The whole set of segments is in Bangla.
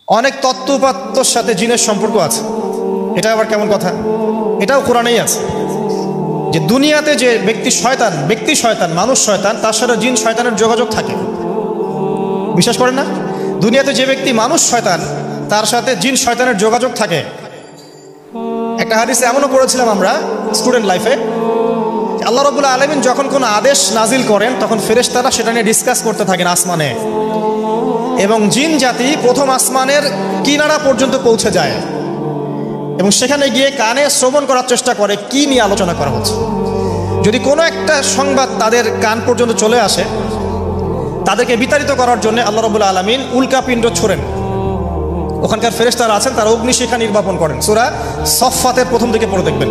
অনেক তত্ত্বপাত্তর সাথে জিনের সম্পর্ক আছে। এটা আবার কেমন কথা? এটাও কোরআনেই আছে যে দুনিয়াতে যে ব্যক্তি শয়তান মানুষ শয়তান, তার সাথে জিন শয়তানের যোগাযোগ থাকে। বিশ্বাস করেন না? দুনিয়াতে যে ব্যক্তি মানুষ শয়তান, তার সাথে জিন শয়তানের যোগাযোগ থাকে। একটা হাদিসে এমনও পড়েছিলাম আমরা স্টুডেন্ট লাইফে, আল্লাহ রাব্বুল আলামিন যখন কোনো আদেশ নাজিল করেন তখন ফেরেশতারা সেটা নিয়ে ডিসকাস করতে থাকেন আসমানে, এবং জিন জাতি প্রথম আসমানের কিনারা পর্যন্ত পৌঁছে যায় এবং সেখানে গিয়ে কানে শ্রবণ করার চেষ্টা করে কি নিয়ে আলোচনা করা হচ্ছে। যদি কোনো একটা সংবাদ তাদের কান পর্যন্ত চলে আসে, তাদেরকে বিতাড়িত করার জন্য আল্লাহ রাব্বুল আলামিন উল্কাপিণ্ড ছোড়েন। ওখানকার ফেরেশতারা আছেন, তারা অগ্নিশিখা নির্বাপন করেন। সূরা সফফাতের প্রথম দিকে পড়ে দেখবেন।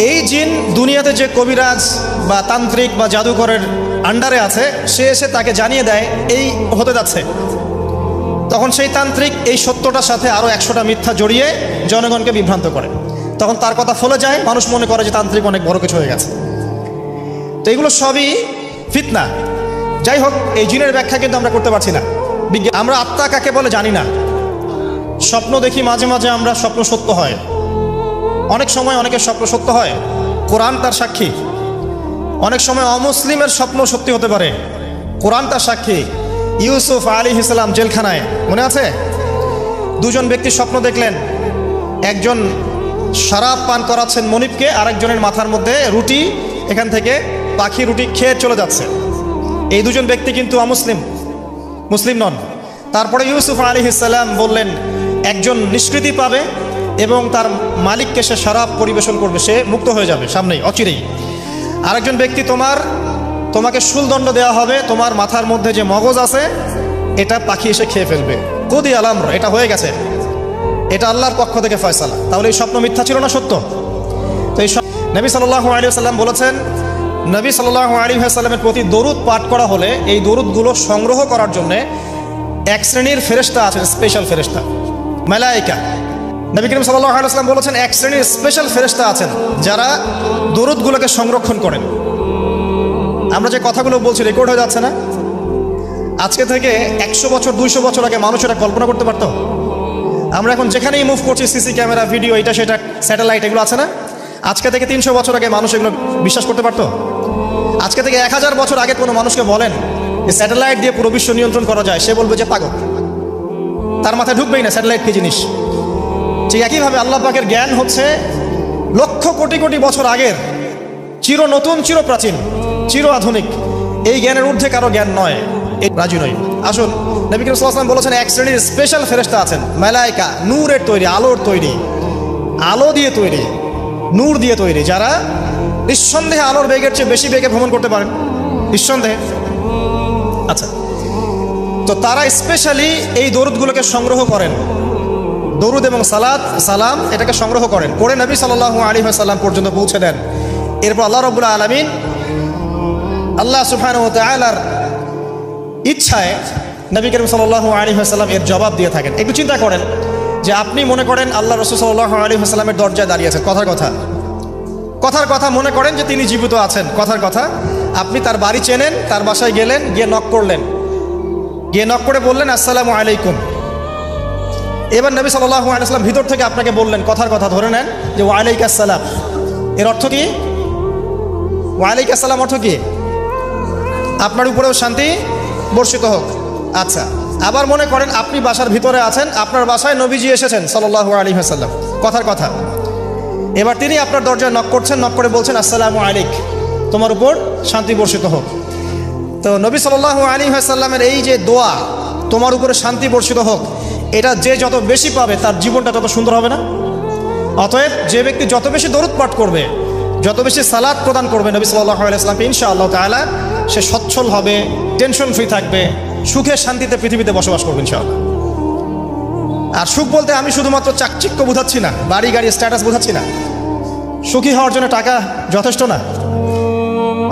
এই জিন দুনিয়াতে যে কবিরাজ বা তান্ত্রিক বা জাদুকরের আন্ডারে আছে, সে এসে তাকে জানিয়ে দেয় এই হতে যাচ্ছে। তখন সেই তান্ত্রিক এই সত্যটার সাথে আরও 100টা মিথ্যা জড়িয়ে জনগণকে বিভ্রান্ত করে। তখন তার কথা ফলে যায়, মানুষ মনে করে যে তান্ত্রিক অনেক বড় কিছু হয়ে গেছে। তো এগুলো সবই ফিতনা। যাই হোক, এই জিনের ব্যাখ্যা কিন্তু আমরা করতে পারছি না। আমরা আত্মা কাকে বলে জানি না। স্বপ্ন দেখি মাঝে মাঝে আমরা, স্বপ্ন সত্য হয়। অনেক সময় অনেকের স্বপ্ন সত্য হয়, কোরআন তার সাক্ষী। অনেক সময় অমুসলিমের স্বপ্ন সত্যি হতে পারে, কোরআন তার সাক্ষী। ইউসুফ আলাইহিস সালাম জেলখানায়, মনে আছে? দুজন ব্যক্তি স্বপ্ন দেখলেন, একজন শরাব পান করাচ্ছেন মনিবকে, আরেকজনের মাথার মধ্যে রুটি, এখান থেকে পাখি রুটি খেয়ে চলে যাচ্ছে। এই দুজন ব্যক্তি কিন্তু মুসলিম নন। তারপরে ইউসুফ আলাইহিস সালাম বললেন, একজন নিষ্কৃতি পাবে এবং তার মালিককে সে শরাব পরিবেশন করবে, সে মুক্ত হয়ে যাবে সামনেই, অচিরেই। আরেকজন ব্যক্তি, তোমাকে শুলদণ্ড দেওয়া হবে, তোমার মাথার মধ্যে যে মগজ আছে এটা পাখি এসে খেয়ে ফেলবে। কুদি আল-আমর, এটা হয়ে গেছে, এটা আল্লাহর পক্ষ থেকে ফয়সালা। তাহলে এই স্বপ্ন মিথ্যা ছিল না সত্য? তো এই নবী সাল্লাল্লাহু আলাইহি ওয়াসাল্লাম বলেছেন, নবী সাল্লাল্লাহু আলাইহি ওয়াসাল্লামের প্রতি দরুদ পাঠ করা হলে এই দরুদগুলো সংগ্রহ করার জন্য এক শ্রেণীর ফেরেশতা আছেন, স্পেশাল ফেরেশতা, মালায়েকা। নবী করিম সাল্লাল্লাহু আলাইহি ওয়াসাল্লাম বলেছেন, এক শ্রেণীর স্পেশাল ফেরেশতা আছেন যারা দরুদগুলোকে সংরক্ষণ করেন। আমরা যে কথাগুলো বলছি রেকর্ড হয়ে যাচ্ছে না? আজকে থেকে 100 বছর 200 বছর আগে মানুষ এটা কল্পনা করতে পারত? আমরা এখন যেখানেই মুভ করছি, সিসি ক্যামেরা, ভিডিও, এটা সেটা, স্যাটেলাইট, এগুলো আছে না? আজকে থেকে 300 বছর আগে মানুষ এগুলো বিশ্বাস করতে পারত? আজকে থেকে 1000 বছর আগে কোনো মানুষকে বলেন যে স্যাটেলাইট দিয়ে পুরো বিশ্ব নিয়ন্ত্রণ করা যায়, সে বলবে যে পাগল, তার মাথায় ঢুকবেই না স্যাটেলাইট কি জিনিস। ঠিক একইভাবে আল্লাহ পাকের জ্ঞান হচ্ছে লক্ষ কোটি কোটি বছর আগের, চির নতুন, চির প্রাচীন, চির আধুনিক। এই জ্ঞানের ঊর্ধ্বে কারো জ্ঞান নয়, এই রাজি নয়। আসুন, নবী করিম সাল্লাল্লাহু আলাইহি ওয়াসাল্লাম বলেছেন, এক শ্রেণীর স্পেশাল ফেরেশতা আছেন, মালায়েকা, নূরের তৈরি, আলোর তৈরি, আলো দিয়ে তৈরি, নূর দিয়ে তৈরি, যারা নিঃসন্দেহে আলোর বেগের চেয়ে বেশি বেগে ভ্রমণ করতে পারেন, নিঃসন্দেহে। আচ্ছা, তো তারা স্পেশালি এই দরুদগুলোকে সংগ্রহ করেন, দরুদ এবং সালাম এটাকে সংগ্রহ করেন, করে নবী সাল্লাল্লাহু আলাইহি ওয়াসাল্লাম পর্যন্ত পৌঁছে দেন। এরপর আল্লাহ রাব্বুল আলামিন, আল্লাহ সুবহানাহু ওয়া তাআলার ইচ্ছায় নবী করিম সাল্লাল্লাহু আলাইহি ওয়াসাল্লাম এর জবাব দিয়ে থাকেন। একটু চিন্তা করেন যে আপনি মনে করেন আল্লাহ রাসূল সাল্লাল্লাহু আলাইহি ওয়াসাল্লামের দরজায় দাঁড়িয়ে আছেন, কথার কথা মনে করেন যে তিনি জীবিত আছেন, কথার কথা। আপনি তার বাড়ি চেনেন, তার বাসায় গেলেন, গিয়ে নক করলেন, গিয়ে নক করে বললেন আসসালামু আলাইকুম। এবার নবী সাল্লাল্লাহু আলাইহি ওয়াসাল্লাম ভিতর থেকে আপনাকে বললেন, কথার কথা ধরে নেন যে ওয়া আলাইকাস সালাম। এর অর্থ কি? ওয়া আলাইকাস সালাম অর্থ কি? আপনার উপরেও শান্তি বর্ষিত হোক। আচ্ছা, আবার মনে করেন আপনি বাসার ভিতরে আছেন, আপনার বাসায় নবীজি এসেছেন সাল্লাল্লাহু আলাইহি ওয়াসাল্লাম, কথার কথা। এবার তিনি আপনার দরজায় নক করছেন, নক করে বলছেন আসসালামু আলাইক, তোমার উপর শান্তি বর্ষিত হোক। তো নবী সাল্লাল্লাহু আলাইহি ওয়াসাল্লামের এই যে দোয়া, তোমার উপরে শান্তি বর্ষিত হোক, এটা যে যত বেশি পাবে তার জীবনটা তত সুন্দর হবে না? অতএব যে ব্যক্তি যত বেশি দরুদ পাঠ করবে, যত বেশি সালাত প্রদান করবে নবী সাল্লাল্লাহু আলাইহি ওয়াসাল্লামকে, ইনশাআল্লাহ তাআলা সে সচ্ছল হবে, টেনশন ফ্রি থাকবে, সুখে শান্তিতে পৃথিবীতে বসবাস করবে ইনশাআল্লাহ। আর সুখ বলতে আমি শুধুমাত্র চাকচিক্য বোঝাচ্ছি না, বাড়ি গাড়ি স্ট্যাটাস বোঝাচ্ছি না। সুখী হওয়ার জন্য টাকা যথেষ্ট না।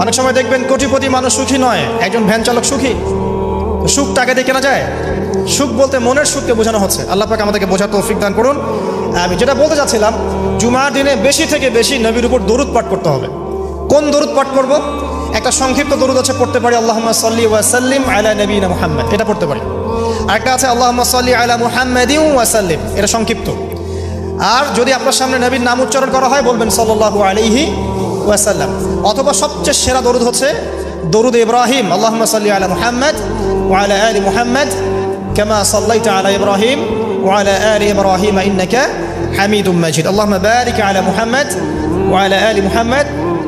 অনেক সময় দেখবেন কোটিপতি মানুষ সুখী নয়, একজন ভ্যান চালক সুখী। সুখ টাকা দিয়ে কেনা যায়? সুখ বলতে মনের সুখকে বোঝানো হচ্ছে। আল্লাহ পাক আমাদেরকে বোঝার তৌফিক দান করুন। আমি যেটা বলতে চাচ্ছিলাম, জুমার দিনে বেশি থেকে বেশি নবীর উপর দরুদ পাঠ করতে হবে। কোন দরুদ পাঠ করব? একটা সংক্ষিপ্ত দরুদ আছে, পড়তে পারি আল্লাহুম্মা সাল্লি ওয়া সাল্লিম আলা নবিয়িনা মুহাম্মদ, এটা পড়তে পারি। আরেকটা আছে আল্লাহুম্মা সাল্লি আলা মুহাম্মাদিন ওয়া সাল্লিম, এটা সংক্ষিপ্ত। আর যদি আপনার সামনে নবীর নাম উচ্চারণ করা হয় বলবেন সাল্লাল্লাহু আলাইহি ওয়াসাল্লাম। অথবা সবচেয়ে সেরা দরুদ হচ্ছে দরুদ ইব্রাহিম, আল্লাহুম্মা সাল্লি আলা মুহাম্মাদ ওয়া আলা আলি মুহাম্মাদ কামা সাল্লাইতা আলা ইব্রাহিম ওয়া আলা আলি ইব্রাহিম ইন্নাকা হামিদুম মাজিদ। আল্লাহুম্মা বারিক আলা মুহাম্মাদ ওয়া আলা আলি মুহাম্মাদ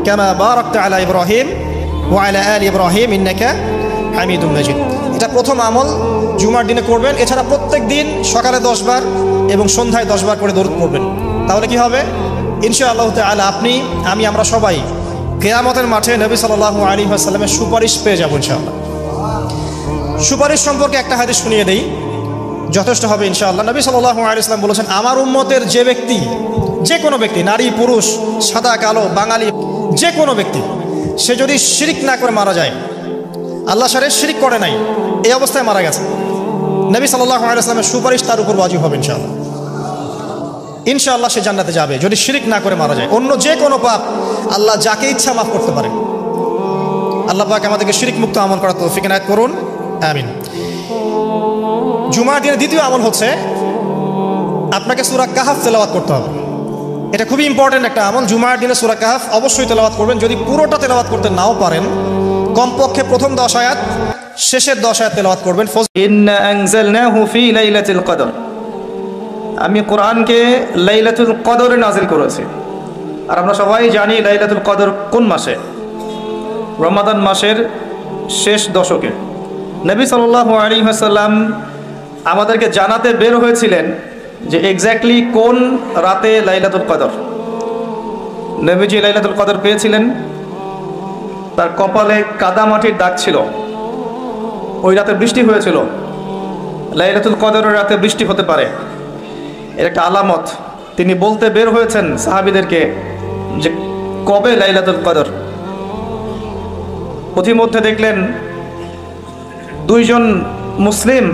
কামা বারাকতা আলা ইব্রাহিম ওয়া আলা আলি ইব্রাহিম ইন্নাকা হামিদুম মাজিদ। এটা প্রথম আমল, জুমার দিনে করবেন। এছাড়া প্রত্যেক দিন সকালে 10 বার এবং সন্ধ্যায় 10 বার করে দরুদ পড়বেন। তাহলে কি হবে? ইনশাআল্লাহ তাআলা আপনি, আমি, আমরা সবাই কিয়ামতের মাঠে নবী সাল্লাল্লাহু আলাইহি ওয়াসাল্লামের সুপারিশ পেয়ে যাব ইনশাআল্লাহ। সুপারিশ সম্পর্কে একটা হাদিস শুনিয়ে দেই, যথেষ্ট হবে ইনশাআল্লাহ। নবী সাল্লাল্লাহু আলাইহি ওয়াসাল্লাম বলেছেন, আমার উম্মতের যে ব্যক্তি, যে কোনো ব্যক্তি, নারী পুরুষ, সাদা কালো, বাঙালি, যে কোনো ব্যক্তি, সে যদি শিরিক না করে মারা যায়, আল্লাহর সাথে শিরিক করে নাই, এই অবস্থায় মারা গেছে, নবী সাল্লাল্লাহু আলাইহি ওয়াসাল্লামের সুপারিশ তার উপর ওয়াজিব হবে ইনশাআল্লাহ। ইনশাআল্লাহ সে জান্নাতে যাবে যদি শিরিক না করে মারা যায়। অন্য যে কোনো পাপ আল্লাহ যাকে ইচ্ছা মাফ করতে পারে। আল্লাহ পাক আমাদেরকে শিরিক মুক্ত আমল করার তৌফিক এনায়েত করুন, আমিন। জুমার দিনের দ্বিতীয় আমল হচ্ছে আপনাকে সূরা কাহফ তেলাওয়াত করতে হবে। এটা খুবই ইম্পর্টেন্ট একটা আমল। জুমার দিনে সূরা কাহফ অবশ্যই তেলাওয়াত করবেন। যদি পুরোটা তেলাওয়াত করতে নাও পারেন, কমপক্ষে প্রথম 10 আয়াত, শেষের 10 আয়াত তেলাওয়াত করবেন। ইন্না আনজালনাহু ফি লাইলাতুল কদর, আমি কোরআনকে লাইলাতুল কদরে নাজিল করেছি। আর আমরা সবাই জানি লাইলাতুল কদর কোন মাসে? রমাদান মাসের শেষ দশকে। নবী সাল্লাল্লাহু আলাইহি ওয়াসাল্লাম আমাদেরকে জানাতে বের হয়েছিলেন যে এক্স্যাক্টলি কোন রাতে লাইলাতুল কদর। নবীজি লাইলাতুল কদর পেয়েছিলেন, তার কপালে কাদামাটির দাগ ছিল, ওই রাতে বৃষ্টি হয়েছিল। লাইলাতুল কদরের রাতে বৃষ্টি হতে পারে, এর একটা আলামত। তিনি বলতে বের হয়েছেন সাহাবীদেরকে যে কবে লাইলাতুল কদর। পথিমধ্যে দেখলেন দুইজন মুসলিম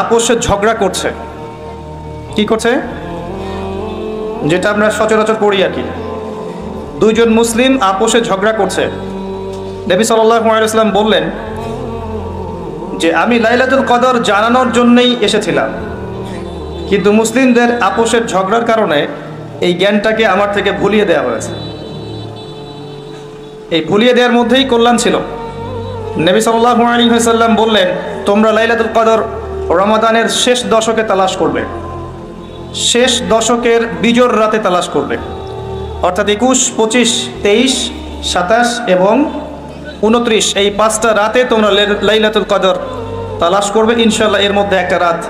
আপোষে ঝগড়া করছে। কি করছে? যেটা আমরা সচরাচর পড়ি আর কি। দুইজন মুসলিম আপোষে ঝগড়া করছে। নবী সাল্লাল্লাহু আলাইহি ওয়াসাল্লাম বললেন যে আমি লাইলাতুল কদর জানানোর জন্যই এসেছিলাম, কিন্তু মুসলিমদের আপোষের ঝগড়ার কারণে এই জ্ঞানটাকে আমার থেকে ভুলিয়ে দেওয়া হয়েছে। এই ভুলিয়ে দেওয়ার মধ্যেই কল্যাণ ছিল। নবী সাল্লাল্লাহু আলাইহি ওয়াসাল্লাম বললেন, তোমরা লাইলাতুল কদর রমাদানের শেষ দশকে তালাশ করবে, শেষ দশকের বিজোড় রাতে তালাশ করবে, অর্থাৎ 21, 25, 23, 27 এবং 29, এই 5টা রাতে তোমরা লাইলাতুল কদর তালাশ করবে। ইনশাআল্লাহ এর মধ্যে একটা রাত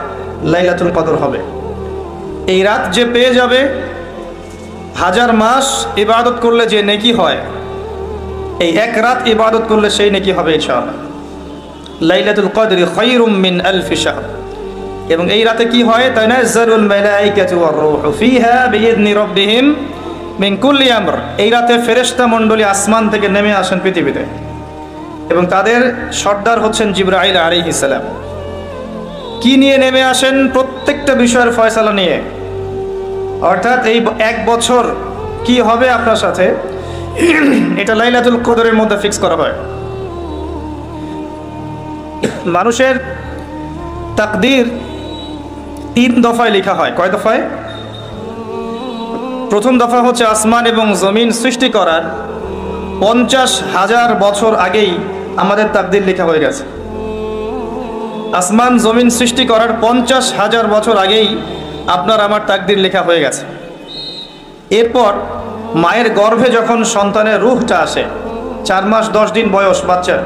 লাইলাতুল কদর হবে। এই রাত যে পেয়ে যাবে, 1000 মাস ইবাদত করলে যে নেকি হয়, এই এক রাত ইবাদত করলে সেই নেকি হবে ইনশাআল্লাহ। লাইলাতুল কদরি খায়রুম মিন আলফি শাহর। এবং এই রাতে কি হয়? তানাজ্জালুল মালায়েকাতু ওয়ার রূহু ফিহা বিইذনি রাব্বিহিম মিন কুল্লি আমর। এই রাতে ফেরেশতা মণ্ডলী আসমান থেকে নেমে আসেন পৃথিবীতে, এবং তাদের সর্দার হচ্ছেন জিবরাইল আলাইহিস সালাম। কি নিয়ে নেমে আসেন? প্রত্যেকটা বিষয়ের ফয়সালা নিয়ে। অর্থাৎ এই 1 বছর কি হবে আপনার সাথে, এটা লাইলাতুল কদরের মধ্যে ফিক্স করা হয়। মানুষের তাকদীর 3 দফায় লেখা হয়। কয় দফায়? প্রথম দফা হচ্ছে আসমান এবং জমিন সৃষ্টি করার 50,000 বছর আগেই আমাদের তাকদীর লেখা হয়ে গেছে। আসমান জমিন সৃষ্টি করার 50,000 বছর আগেই আপনার আমার তাকদীর লেখা হয়ে গেছে। এরপর মায়ের গর্ভে যখন সন্তানের রূহটা আসে, 4 মাস 10 দিন বয়স বাচ্চার,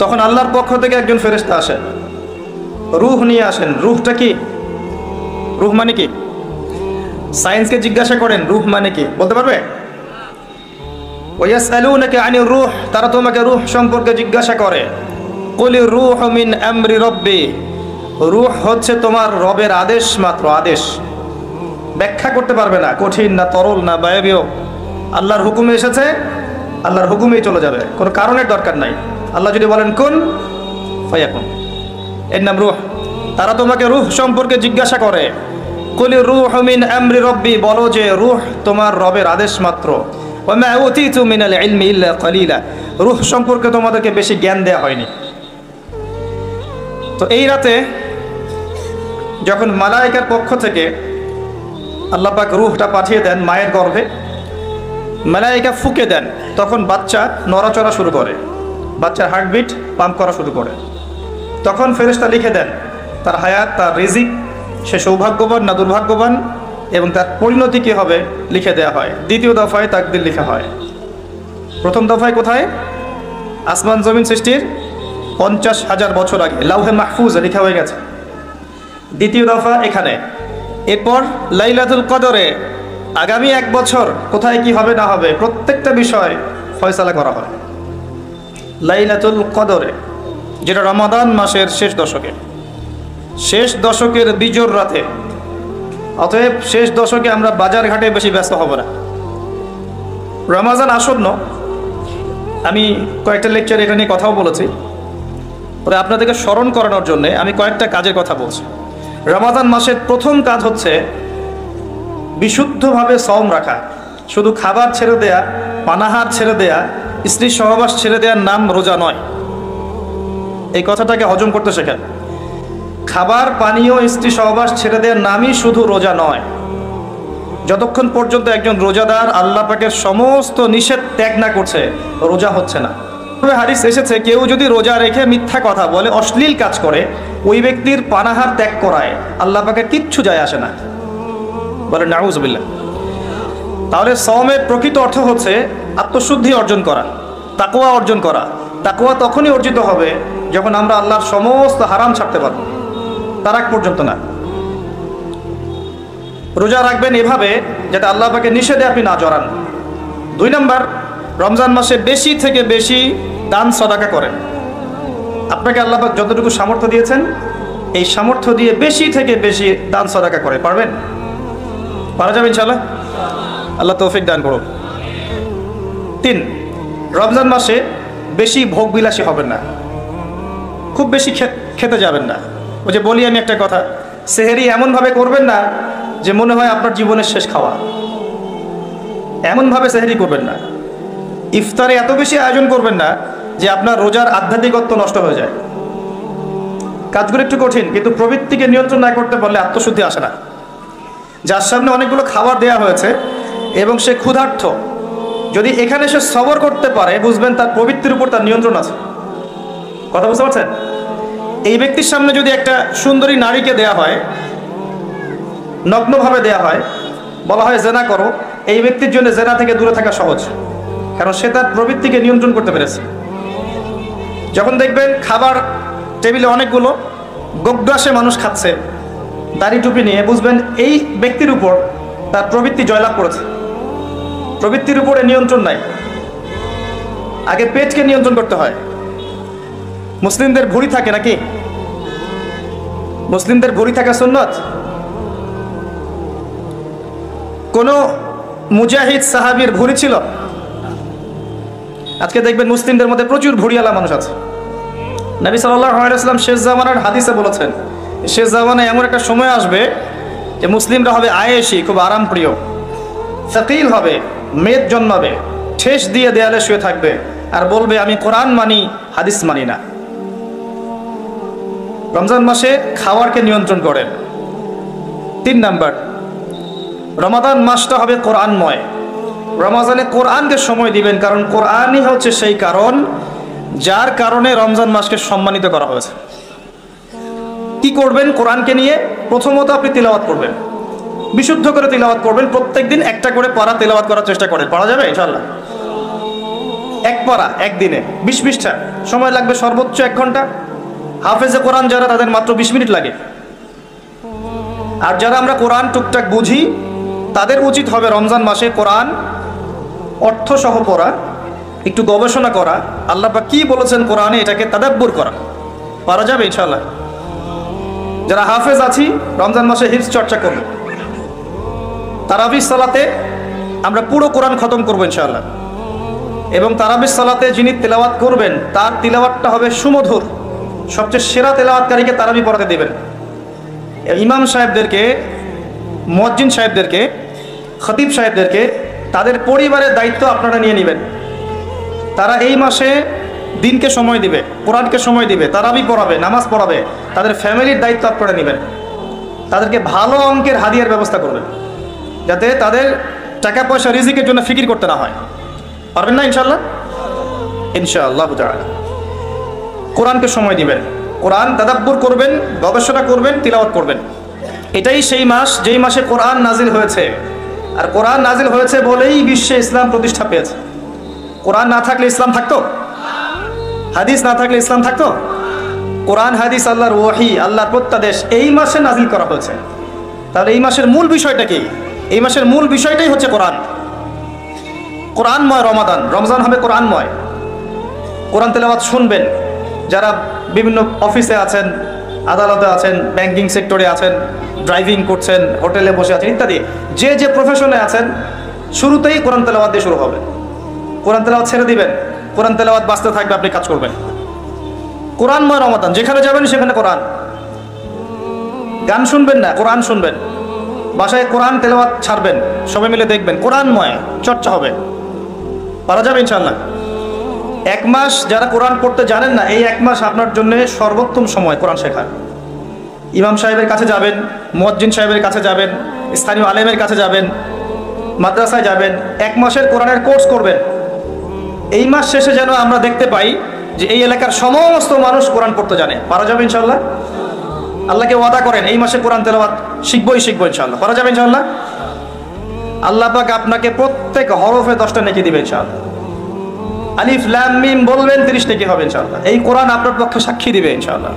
তখন আল্লাহর পক্ষ থেকে একজন ফেরেশতা আসেন, রূহ নিয়ে আসেন। রূহটা কি? রূহ মানে কি? সায়েন্সকে জিজ্ঞাসা করেন রূহ মানে কি, বলতে পারবে? ওয়ায়াসআলুনাকা আনির রূহ, তারা তোমাকে রূহ সম্পর্কে জিজ্ঞাসা করে। কুলির রূহু মিন আমরি রাব্বি, রূহ হচ্ছে তোমার রবের আদেশ মাত্র, আদেশ। ব্যাখ্যা করতে পারবে না, কঠিন না তরল না বায়বীয়। আল্লাহর হুকুমে এসেছে, আল্লাহর হুকুমেই চলে যাবে, কোনো কারণের দরকার নাই। আল্লাহ যদি বলেন কুন ফায়াকুন, এর নাম রূহ। তারা তোমাকে রূহ সম্পর্কে জিজ্ঞাসা করে। কুলির রূহু মিন আমরি রাব্বি, বলো যে রূহ তোমার রবের আদেশ মাত্র। ওয়া মা উতিতু মিনাল ইলমি ইল্লা কলিলা, রূহ সম্পর্কে তোমাদেরকে বেশি জ্ঞান দেওয়া হয়নি। তো এই রাতে যখন মালায়েকার পক্ষ থেকে আল্লাহ পাক রূহটা পাঠিয়ে দেন মায়ের গর্ভে, মালায়েকা ফুঁকে দেন, তখন বাচ্চা নড়াচড়া শুরু করে, বাচ্চার হার্টবিট পাম্প করা শুরু করে। তখন ফেরেশতা লিখে দেন তার হায়াত, তার রিজিক, সে সৌভাগ্যবান না দুর্ভাগ্যবান, এবং তার পরিণতি কী হবে লিখে দেওয়া হয়। দ্বিতীয় দফায় তাকদীর লেখা হয়। প্রথম দফায় কোথায়? আসমান জমিন সৃষ্টির 50,000 বছর আগে লাউহে মাহফুজে লেখা হয়ে গেছে। দ্বিতীয় দফা এখানে। এরপর লাইলাতুল কদরে আগামী 1 বছর কোথায় কি হবে না হবে প্রত্যেকটা বিষয় ফয়সালা করা হয় লাইলাতুল কদরে, যেটা রমাদান মাসের শেষ দশকের বিজোর রাতে। অতএব শেষ দশকে আমরা বাজার ঘাটে বেশি ব্যস্ত হব না। রমাজান আসন্ন, আমি কয়েকটা লেকচার এটা নিয়ে কথাও বলেছি, পরে আপনাদেরকে স্মরণ করানোর জন্যে আমি কয়েকটা কাজের কথা বলছি। রমাজান মাসের প্রথম কাজ হচ্ছে বিশুদ্ধভাবে সওম রাখা। শুধু খাবার ছেড়ে দেয়া, পানাহার ছেড়ে দেয়া, স্ত্রী সহবাস ছেড়ে দেওয়ার নাম রোজা নয়। এই কথাটাকে হজম করতে শেখেন। খাবার, পানীয়, স্ত্রী সহবাস ছেড়ে দেওয়ার নামই শুধু রোজা নয়। যতক্ষণ পর্যন্ত একজন রোজাদার আল্লাহ পাকের সমস্ত নিষেধ ত্যাগ না করছে, রোজা হচ্ছে না। তবে হাদিস এসেছে, কেউ যদি রোজা রেখে মিথ্যা কথা বলে, অশ্লীল কাজ করে, ওই ব্যক্তির পানাহার ত্যাগ করায় আল্লাহ পাকের কিচ্ছু যায় আসে না। বলে নাউজুবিল্লাহ। তাহলে সওমের প্রকৃত অর্থ হচ্ছে আত্মশুদ্ধি অর্জন করা, তাকওয়া অর্জন করা। তাকওয়া তখনই অর্জিত হবে যখন আমরা আল্লাহর সমস্ত হারাম ছাড়তে পারব, তার আগ পর্যন্ত না। রোজা রাখবেন এভাবে যাতে আল্লাহ পাকের নিষেধে আপনি না জড়ান। 2 নম্বর, রমজান মাসে বেশি থেকে বেশি দান সদাকা করেন। আপনাকে আল্লাহ পাক যতটুকু সামর্থ্য দিয়েছেন, এই সামর্থ্য দিয়ে বেশি থেকে বেশি দান সদাকা করে। পারবেন? পারা যাবে ইনশাআল্লাহ। আল্লাহ তৌফিক দান করুন। 3, রমজান মাসে বেশি ভোগ বিলাসী হবেন না, খুব বেশি খেতে যাবেন না। ওই যে বলি আমি একটা কথা, সেহেরি এমনভাবে করবেন না যে মনে হয় আপনার জীবনের শেষ খাওয়া। এমনভাবে সেহেরি করবেন না। ইফতারে এত বেশি আয়োজন করবেন না যে আপনার রোজার আধ্যাত্মিকত্ব নষ্ট হয়ে যায়। কাজগুলো একটু কঠিন, কিন্তু প্রবৃত্তিকে নিয়ন্ত্রণ না করতে পারলে আত্মশুদ্ধি আসে না। যার সামনে অনেকগুলো খাবার দেয়া হয়েছে এবং সে ক্ষুধার্ত, যদি এখানে সে সবর করতে পারে, বুঝবেন তার প্রবৃত্তির উপর তার নিয়ন্ত্রণ আছে। কথা বুঝতে পারছেন? এই ব্যক্তির সামনে যদি একটা সুন্দরী নারীকে দেয়া হয়, নগ্নভাবে দেয়া হয়, বলা হয় জেনা করো, এই ব্যক্তির জন্য জেনা থেকে দূরে থাকা সহজ, কারণ সে তার প্রবৃত্তিকে নিয়ন্ত্রণ করতে পেরেছে। যখন দেখবেন খাবার টেবিলে অনেকগুলো গোগ্রাসে মানুষ খাচ্ছে দাড়ি টুপি নিয়ে, বুঝবেন এই ব্যক্তির উপর তার প্রবৃত্তি জয়লাভ করেছে। প্রবৃত্তির উপরে নিয়ন্ত্রণ নাই। আগে পেটকে নিয়ন্ত্রণ করতে হয়। মুসলিমদের ভুঁড়ি থাকে নাকি? মুসলিমদের ভুঁড়ি থাকা সুন্নত। কোন মুজাহিদ সাহাবীর ভুঁড়ি ছিল? আজকে দেখবেন মুসলিমদের মধ্যে প্রচুর ভুঁড়িওয়ালা মানুষ আছে। নবী সাল্লাল্লাহু আলাইহি ওয়াসাল্লাম শেষ জামানার হাদিসে বলেছেন, শেষ জামানায় এমন একটা সময় আসবে যে মুসলিমরা হবে আয়েশি, খুব আরামপ্রিয়, সাকিল হবে, মেদ জন্মাবে, ঠেস দিয়ে দেয়ালে শুয়ে থাকবে আর বলবে আমি কোরআন মানি, হাদিস মানি না। রমজান মাসে খাওয়ারকে নিয়ন্ত্রণ করেন। 3 নাম্বার, রমাদান মাসটা হবে কোরআনময়। রমাজানে কোরআনকে সময় দিবেন, কারণ কোরআনই হচ্ছে সেই কারণ যার কারণে রমজান মাসকে সম্মানিত করা হয়েছে। কি করবেন কোরআনকে নিয়ে? প্রথমত আপনি তিলাওয়াত করবেন, বিশুদ্ধ করে তিলাওয়াত করবেন। প্রত্যেকদিন একটা করে পারা তিলাওয়াত করার চেষ্টা করেন। পারা যাবে ইনশাআল্লাহ? 1 পারা একদিনে 20 পৃষ্ঠা, সময় লাগবে সর্বোচ্চ 1 ঘন্টা। হাফেজে কোরআন যারা, তাদের মাত্র 20 মিনিট লাগে। আর যারা আমরা কোরআন টুকটাক বুঝি, তাদের উচিত হবে রমজান মাসে কোরআন অর্থসহ পড়া, একটু গবেষণা করা, আল্লাহ পাক কি বলেছেন কোরআনে এটাকে তাদাব্বুর করা। পারা যাবে ইনশাআল্লাহ? যারা হাফেজ আছি, রমজান মাসে হিফজ চর্চা করব। তারাবির সালাতে আমরা পুরো কোরআন খতম করবো ইনশাআল্লাহ। এবং তারাবির সালাতে যিনি তেলাওয়াত করবেন তার তিলাওয়াতটা হবে সুমধুর। সবচেয়ে সেরা তেলাওয়াতকারীকে তারাবি পড়াতে দেবেন। ইমাম সাহেবদেরকে, মুয়াজ্জিন সাহেবদেরকে, খতিব সাহেবদেরকে, তাদের পরিবারের দায়িত্ব আপনারা নিয়ে নেবেন। তারা এই মাসে দিনকে সময় দিবে, কোরআনকে সময় দিবে, তারাবি পড়াবে, নামাজ পড়াবে, তাদের ফ্যামিলির দায়িত্ব আপনারা নেবেন। তাদেরকে ভালো অঙ্কের হাদিয়ার ব্যবস্থা করবেন, যাতে তাদের টাকা পয়সা রিজিকের জন্য ফিকির করতে না হয়। পারবেন না ইনশাআল্লাহ? ইনশাআল্লাহ তাআলা। কোরআনকে সময় দিবেন, কোরআন তাদাব্বুর করবেন, গবেষণা করবেন, তিলাওয়াত করবেন। এটাই সেই মাস যেই মাসে কোরআন নাজিল হয়েছে। আর কোরআন নাজিল হয়েছে বলেই বিশ্বে ইসলাম প্রতিষ্ঠা পেয়েছে। কোরআন না থাকলে ইসলাম থাকতো? হাদিস না থাকলে ইসলাম থাকতো? কোরআন হাদিস আল্লাহর ওয়াহি, আল্লাহর প্রত্যাদেশ এই মাসে নাজিল করা হয়েছে। তাহলে এই মাসের মূল বিষয়টা কি? এই মাসের মূল বিষয়টাই হচ্ছে কোরআন। কোরআনময় রমাদান, রমজান হবে কোরআনময়। কোরআন তেলাওয়াত শুনবেন। যারা বিভিন্ন অফিসে আছেন, আদালতে আছেন, ব্যাংকিং সেক্টরে আছেন, ড্রাইভিং করছেন, হোটেলে বসে আছেন ইত্যাদি, যে যে প্রফেশনে আছেন, শুরুতেই কোরআন তেলাওয়াত দিয়ে শুরু হবে। কোরআন তেলাওয়াত ছেড়ে দিবেন, কোরআন তেলাওয়াত বাঁচতে থাকবে, আপনি কাজ করবেন। কোরআনময় রমাদান, যেখানে যাবেন সেখানে কোরআন। গান শুনবেন না, কোরআন শুনবেন। বাসায় কোরআন তেলাওয়াত ছাড়বেন, সবাই মিলে দেখবেন, কোরআনময় চর্চা হবে। পারা যাবে ইনশাআল্লাহ। এক মাস যারা কোরআন পড়তে জানেন না, এই এক মাস আপনার জন্য সর্বোত্তম সময় কোরআন শেখার। ইমাম সাহেবের কাছে যাবেন, মুয়াজ্জিন সাহেবের কাছে যাবেন, স্থানীয় আলেমের কাছে যাবেন, মাদ্রাসায় যাবেন, এক মাসের কোরআনের কোর্স করবেন। এই মাস শেষে যেন আমরা দেখতে পাই যে এই এলাকার সমস্ত মানুষ কোরআন পড়তে জানে। পারা যাবে ইনশাআল্লাহ? আল্লাহকে ওয়াদা করেন এই মাসে কোরআন তেলাওয়াত শিখবো ইনশাআল্লাহ। পারা যাবে ইনশাআল্লাহ? আল্লাহ পাক আপনাকে প্রত্যেক হরফে 10টা নেকি দিবে ইনশাআল্লাহ। আলিফ লাম মিম বলবেন, 30 নেকি হবে ইনশাআল্লাহ। এই কোরআন আপনার পক্ষে সাক্ষী দিবে ইনশাআল্লাহ।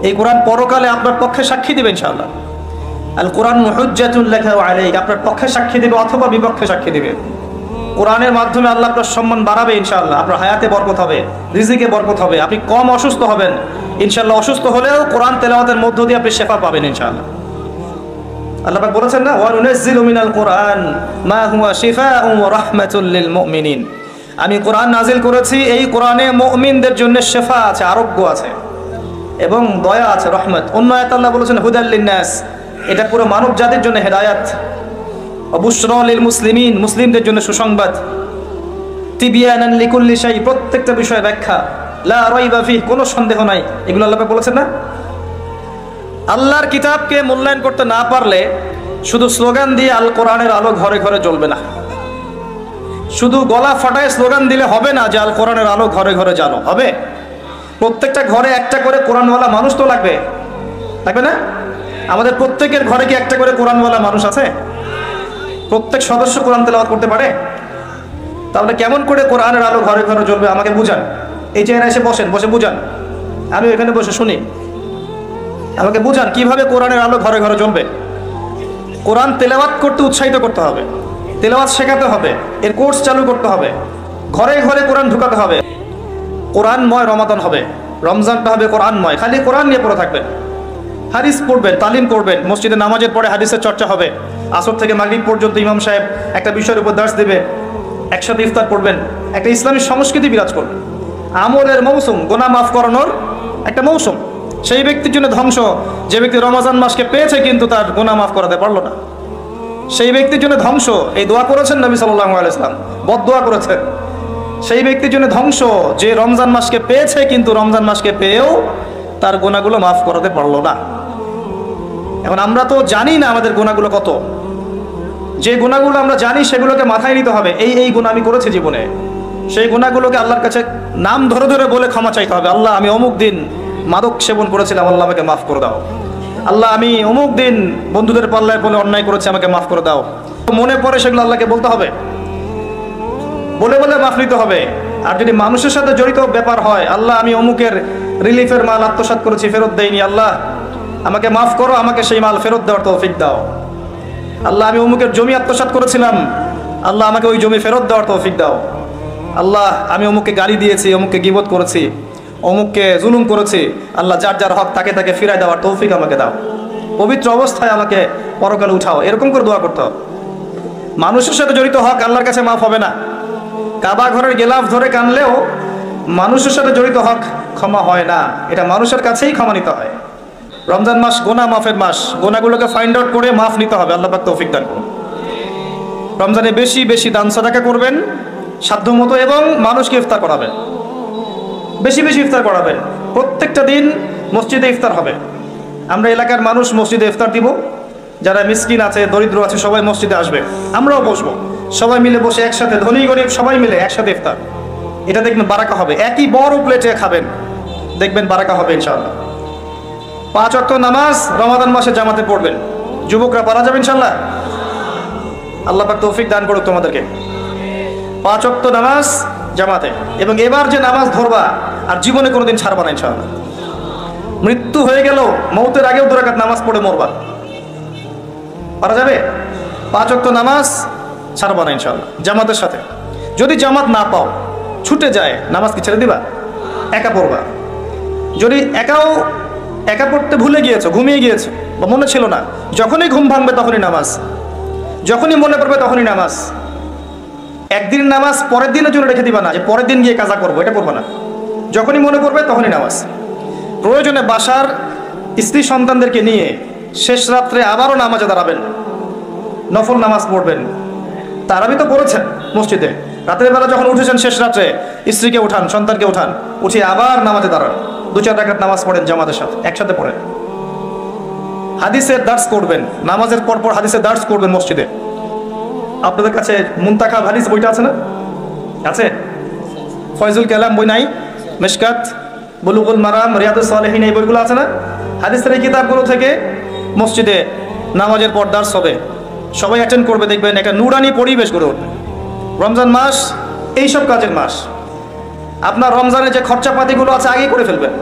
এই কোরআন পরকালে আপনার পক্ষে সাক্ষী দিবে ইনশাআল্লাহ। আল কোরআন হুজ্জাতুন লাকা ওয়া আলাইকা, আপনার পক্ষে সাক্ষী দিবে অথবা বিপক্ষে সাক্ষী দিবে। কোরআনের মাধ্যমে আল্লাহ আপনার সম্মান বাড়াবে ইনশাআল্লাহ। আপনার হায়াতে বরকত হবে, রিজিকে বরকত হবে, আপনি কম অসুস্থ হবেন ইনশাআল্লাহ। অসুস্থ হলেও কোরআন তেলাওয়াতের মধ্য দিয়ে আপনি শেফা পাবেন ইনশাআল্লাহ। আল্লাহ পাক বলেছেন না, ওয়া নুনাজ্জিলু মিনাল কোরআন মা হুয়া শিফাউন ওয়া রাহমাতুল লিল মুমিনিন। আমি কোরআন নাজিল করেছি, এই কোরআনে মুমিনদের জন্য শেফা আছে, আরোগ্য আছে এবং দয়া আছে, রহমত। অন্য আয়াত আল্লাহ বলেছেন হুদাল লিন্নাস, এটা পুরো মানব জাতির জন্য হেদায়াত। বুশরা লিল মুসলিমিন, মুসলিমদের জন্য সুসংবাদ। তিবিয়ানান লিকুল্লি শাই, প্রত্যেকটা বিষয়ে ব্যাখ্যা। লা রাইবা ফিহ, কোনো সন্দেহ নাই। এগুলো আল্লাহ পাক বলেছেন না? আল্লাহর কিতাবকে মূল্যায়ন করতে না পারলে শুধু স্লোগান দিয়ে আল কোরআনের আলো ঘরে ঘরে জ্বলবে না। শুধু গলা ফাটায় স্লোগান দিলে হবে না যে আল কোরআনের আলো ঘরে ঘরে জ্বালো। হবে প্রত্যেকটা ঘরে একটা করে কোরআনওয়ালা মানুষ তো লাগবে, লাগবে না? আমাদের প্রত্যেকের ঘরে কি একটা করে কোরআনওয়ালা মানুষ আছে? প্রত্যেক সদস্য কোরআন তেলাওয়াত করতে পারে? তাহলে কেমন করে কোরআনের আলো ঘরে ঘরে জ্বলবে আমাকে বুঝান। এই চেহারা এসে বসেন, বসে বুঝান, আমি এখানে বসে শুনি। আমাকে বুঝান কিভাবে কোরআনের আলো ঘরে ঘরে জ্বলবে। কোরআন তেলাওয়াত করতে উৎসাহিত করতে হবে, তেলাওয়াত শেখাতে হবে, এর কোর্স চালু করতে হবে, ঘরে ঘরে কোরআন ঢুকাতে হবে। কোরআনময় রমাদান হবে, রমজানটা হবে কোরআনময়। খালি কোরআন নিয়ে পড়ে থাকবেন, হাদিস পড়বেন, তালিম করবেন। মসজিদে নামাজের পরে হাদিসের চর্চা হবে। আসর থেকে মাগরিব পর্যন্ত ইমাম সাহেব একটা বিষয়ের উপর দার্স দেবে, একসাথে ইফতার করবেন। একটা ইসলামী সংস্কৃতি বিরাজ করবে। আমলের মৌসুম, গুনাহ মাফ করানোর একটা মৌসুম। সেই ব্যক্তির জন্য ধ্বংস যে ব্যক্তি রমজান মাসকে পেয়েছে কিন্তু তার গুনাহ মাফ করাতে পারলো না। সেই ব্যক্তির জন্য ধ্বংস, এই দোয়া করেছেন নবী সাল্লাল্লাহু আলাইহি ওয়াসাল্লাম, বদদোয়া করেছেন। সেই ব্যক্তির জন্য ধ্বংস যে রমজান মাসকে পেয়েছে কিন্তু রমজান মাসকে পেয়েও তার গুনাহগুলো মাফ করাতে পারলো না। এখন আমরা তো জানি না আমাদের গুনাহগুলো কত। যে গুনাহগুলো আমরা জানি সেগুলোকে মাথায় নিতে হবে। এই গুনাহ আমি করেছি জীবনে, সেই গুনাহগুলোকে আল্লাহর কাছে নাম ধরে ধরে বলে ক্ষমা চাইতে হবে। আল্লাহ, আমি অমুক দিন মাদক সেবন করেছিলাম, আল্লাহ আমাকে মাফ করে দাও। আল্লাহ, আমি অমুক দিন বন্ধুদের পাল্লায় বলে অন্যায় করেছি, আমাকে মাফ করে দাও। মনে পড়ে সেগুলো আল্লাহকে বলতে হবে, বলে বলে মাফ নিতে হবে। আর যদি মানুষের সাথে জড়িত ব্যাপার হয়, আল্লাহ, আমি অমুকের রিলিফের মাল আত্মসাৎ করেছি, ফেরত দেইনি, আল্লাহ আমাকে মাফ করো, আমাকে সেই মাল ফেরত দেওয়ার তৌফিক দাও। আল্লাহ, আমি অমুকের জমি আত্মসাৎ করেছিলাম, আল্লাহ আমাকে ওই জমি ফেরত দেওয়ার তৌফিক দাও। আল্লাহ, আমি অমুককে গালি দিয়েছি, অমুককে গীবত করেছি, অমুককে জুলুম করেছি, আল্লাহ যার যার হক তাকে তাকে ফিরায় দেওয়ার তৌফিক আমাকে দাও। পবিত্র অবস্থায় আমাকে পরকালে উঠাও, এরকম করে দোয়া করতে হবে। মানুষের সাথে জড়িত হক আল্লাহর কাছে মাফ হবে না। কাবা ঘরের গেলাফ ধরে কানলেও মানুষের সাথে জড়িত হক ক্ষমা হয় না, এটা মানুষের কাছেই ক্ষমা নিতে হয়। রমজান মাস গোনা মাফের মাস, গোনাগুলোকে ফাইন্ড আউট করে মাফ নিতে হবে। আল্লাহ পাক তৌফিক দান করুন। রমজানে বেশি বেশি দান সাদাকা করবেন সাধ্যমতো, এবং মানুষকে ইফতার করাবেন, বেশি বেশি ইফতার করাবেন। প্রত্যেকটা দিন মসজিদে ইফতার হবে, আমরা এলাকার মানুষ মসজিদে ইফতার দিব, যারা মিসকিন আছে দরিদ্র আছে সবাই মসজিদে আসবে, আমরাও বসবো, সবাই মিলে বসে একসাথে, ধনী গরিব সবাই মিলে একসাথে ইফতার, এটা দেখবেন বারাকা হবে। একই বড় প্লেটে খাবেন, দেখবেন বারাকা হবে ইনশাআল্লাহ। 5 ওয়াক্ত নামাজ রমাদান মাসে জামাতে পড়বেন, যুবকরা পারা যাবে ইনশাআল্লাহ। আল্লাহ পাক তৌফিক দান করুক তোমাদেরকে। 5 ওয়াক্ত নামাজ জামাতে, এবং এবার যে নামাজ ধরবা আর জীবনে কোনোদিন ছাড়বা না ইনশাআল্লাহ। মৃত্যু হয়ে গেল, মৌতের আগেও 2 রাকাত নামাজ পড়ে মরবা, পারা যাবে? 5 ওয়াক্ত নামাজ ছাড়বা না ইনশাআল্লাহ জামাতের সাথে। যদি জামাত না পাও, ছুটে যায়, নামাজ কি ছেড়ে দিবা? একা পড়বা। যদি একা পড়তে ভুলে গিয়েছো, ঘুমিয়ে গিয়েছো বা মনে ছিল না, যখনই ঘুম ভাঙবে তখনই নামাজ, যখনই মনে পড়বে তখনই নামাজ। একদিন নামাজ পরের দিনের জন্য রেখে দিবা না, যে পরের দিন গিয়ে কাজা করবো, এটা করবা না। যখনই মনে পড়বে তখনই নামাজ। প্রয়োজনে বাসার স্ত্রী সন্তানদেরকে নিয়ে শেষ রাত্রে আবারও নামাজে দাঁড়াবেন, নফল নামাজ পড়বেন। তারাবি তো পড়েছেন মসজিদে, রাতের বেলা যখন উঠেছেন শেষ রাত্রে, স্ত্রীকে উঠান, সন্তানকে উঠান, উঠিয়ে আবার নামাজে দাঁড়ান, 2-4 রাকাত নামাজ পড়েন জামাতের সাথে, একসাথে পড়েন। হাদিসের দার্স করবেন, নামাজের পর হাদিসের দার্স করবেন মসজিদে। আপনাদের কাছে মুনতাখাব হাদিস বইটা আছে না? আছে? ফয়জুল কালাম বই নাই? মিশকাত, বুলুগুল মারাম, রিয়াদুস সালেহিন, এই বইগুলো আছে না? হাদিসের এই কিতাবগুলো থেকে মসজিদে নামাজের পর দার্স হবে, সবাই অ্যাটেন্ড করবে, দেখবেন একটা নুরানি পরিবেশ গড়ে উঠবে। রমজান মাস এইসব কাজের মাস। আপনার রমজানের যে খরচাপাতিগুলো আছে আগেই করে ফেলবেন।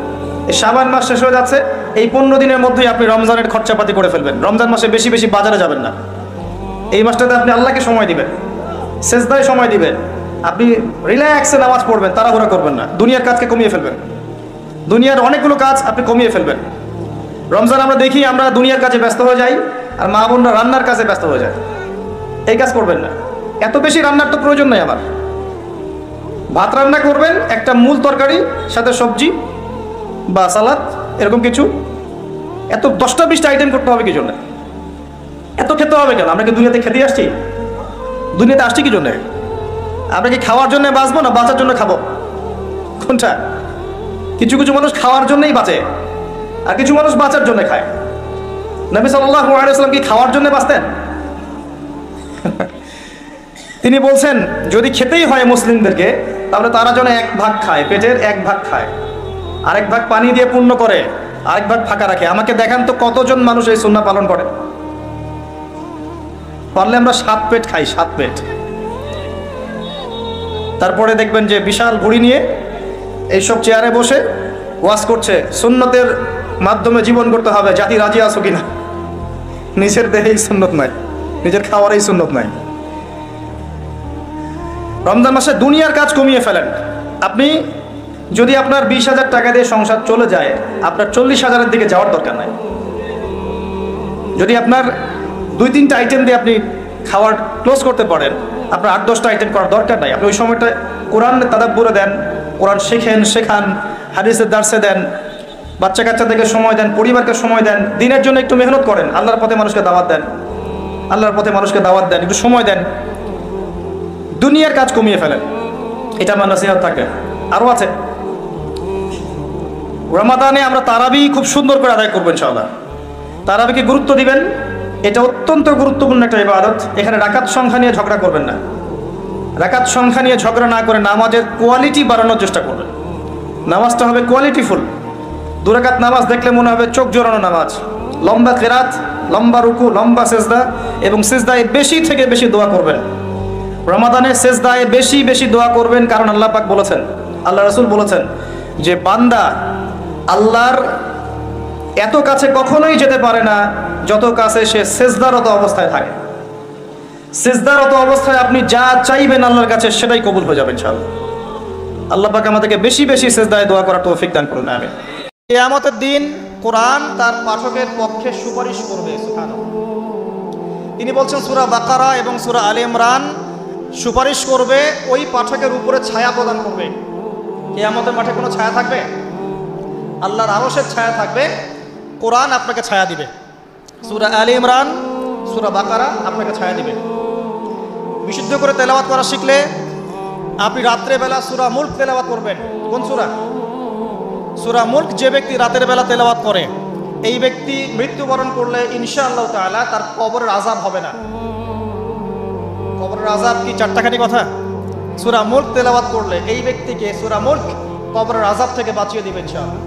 এই শাবান মাস শেষ হয়ে যাচ্ছে, এই 15 দিনের মধ্যেই আপনি রমজানের খরচাপাতি করে ফেলবেন। রমজান মাসে বেশি বেশি বাজারে যাবেন না। এই মাসটাতে আপনি আল্লাহকে সময় দিবেন, সেজদায় সময় দিবেন, আপনি রিল্যাক্সে নামাজ পড়বেন, তাড়াহুড়া করবেন না, দুনিয়ার কাজকে কমিয়ে ফেলবেন, দুনিয়ার অনেকগুলো কাজ আপনি কমিয়ে ফেলবেন। রমজান আমরা দেখি আমরা দুনিয়ার কাজে ব্যস্ত হয়ে যাই, আর মা বোনরা রান্নার কাজে ব্যস্ত হয়ে যায়। এই কাজ করবেন না, এত বেশি রান্নার তো প্রয়োজন নেই আমার। ভাত রান্না করবেন, একটা মূল তরকারি সাথে সবজি বা সালাদ, এরকম কিছু। এত 10টা-20টা আইটেম করতে হবে কি জন্য? এত খেতে হবে কেন? আমরা কি দুনিয়াতে খেতে আসছি? দুনিয়াতে আসছি কি জন্য? আমরা কি খাওয়ার জন্য বাঁচবো না বাঁচার জন্য খাবো? কোনটা? কিছু কিছু মানুষ খাওয়ার জন্যই বাঁচে, আর কিছু মানুষ বাঁচার জন্য খায়। নবী সাল্লাল্লাহু আলাইহি ওয়াসাল্লাম কি খাওয়ার জন্য বাঁচতেন? তিনি বলছেন যদি খেতেই হয় মুসলিমদেরকে, তাহলে তারা যেন 1 ভাগ খায়, পেটের 1 ভাগ খায়, আরেক ভাগ পানি দিয়ে পূর্ণ করে, আরেক ভাগ ফাঁকা রাখে। আমাকে দেখান তো কতজন মানুষ এই সুন্নাহ পালন করে? পারলে আমরা 7 পেট খাই, 7 পেট। তারপরে দেখবেন যে বিশাল ভুঁড়ি নিয়ে এইসব চেয়ারে বসে ওয়াজ করছে, সুন্নতের মাধ্যমে জীবন করতে হবে, জাতি রাজি আছো কিনা? নিজের দেহেই সুন্নত নাই, নিজের খাওয়ারই সুন্নত নাই। রমজান মাসে দুনিয়ার কাজ কমিয়ে ফেলেন। আপনি যদি আপনার 20,000 টাকা দিয়ে সংসার চলে যায়, আপনার 40,000-এর দিকে যাওয়ার দরকার নাই। যদি আপনার 2-3টা আইটেম দিয়ে আপনি খাওয়ার ক্লোজ করতে পারেন, আপনার 8-10টা আইটেম করার দরকার নাই। আপনি ওই সময়টা কোরআন তাদাব্বুরে দেন, কোরআন শেখান, হাদিসের দার্সে দেন, বাচ্চা কাচ্চাদেরকে সময় দেন, পরিবারকে সময় দেন, দিনের জন্য একটু মেহনত করেন, আল্লাহর পথে মানুষকে দাওয়াত দেন, একটু সময় দেন। দুনিয়ার কাজ কমিয়ে ফেলেন, এটা আমার নসিহত থাকে। আরও আছে, রমাদানে আমরা তারাবি খুব সুন্দর করে আদায় করবো ইনশাআল্লাহ। তারাবিকে গুরুত্ব দিবেন, এটা অত্যন্ত গুরুত্বপূর্ণ একটা ইবাদত। এখানে রাকাত সংখ্যা নিয়ে ঝগড়া করবেন না, রাকাত সংখ্যা নিয়ে ঝগড়া না করে নামাজের কোয়ালিটি বাড়ানোর চেষ্টা করবেন। নামাজটা হবে কোয়ালিটিফুল। 2 রাকাত নামাজ দেখলে মনে হবে চোখ জোড়ানো নামাজ, লম্বা কেরাত, লম্বা রুকু, লম্বা সেজদা, এবং সেজদায় বেশি থেকে বেশি দোয়া করবেন। রমাদানে সেজদায় বেশি বেশি দোয়া করবেন, কারণ আল্লাহ পাক বলেছেন, আল্লাহ রাসূল বলেছেন যে বান্দা আল্লাহর এত কাছে কখনোই যেতে পারে না যত কাছে সে সেজদারত অবস্থায় থাকে। সেজদারত অবস্থায় আপনি যা চাইবেন আল্লাহর কাছে সেটাই কবুল হয়ে যাবে ইনশাআল্লাহ। আল্লাহ পাক আমাদেরকে বেশি বেশি সেজদায় দোয়া করার তৌফিক দান করুন, আমিন। কিয়ামতের দিন কোরআন তার পাঠকের পক্ষে সুপারিশ করবে, সুবহানাল্লাহ। তিনি বলছেন সূরা বাকারা এবং সূরা আলে ইমরান সুপারিশ করবে, ওই পাঠকের উপরে ছায়া প্রদান করবে। কিয়ামতের মাঠে কোনো ছায়া থাকবে? আল্লাহর আরশের ছায়া থাকবে, কোরআন আপনাকে ছায়া দিবে। সূরা আলে ইমরান, সূরা বাকারা আপনাকে ছায়া দিবে। বিশুদ্ধ করে তেলাওয়াত করা শিখলে আপনি রাত্রেবেলা সূরা মুলক তেলাওয়াত করবেন। কোন সূরা? সূরা মুলক যে ব্যক্তি রাতের বেলা তেলাওয়াত করে এই ব্যক্তি মৃত্যুবরণ করলে ইনশাআল্লাহ তাআলা তার কবরের আযাব হবে না। কবরের আযাব কি চারটাখানি কথা? সূরা মুলক তেলাওয়াত করলে এই ব্যক্তিকে সূরা মুলক কবরের আযাব থেকে বাঁচিয়ে দিবে ইনশাআল্লাহ।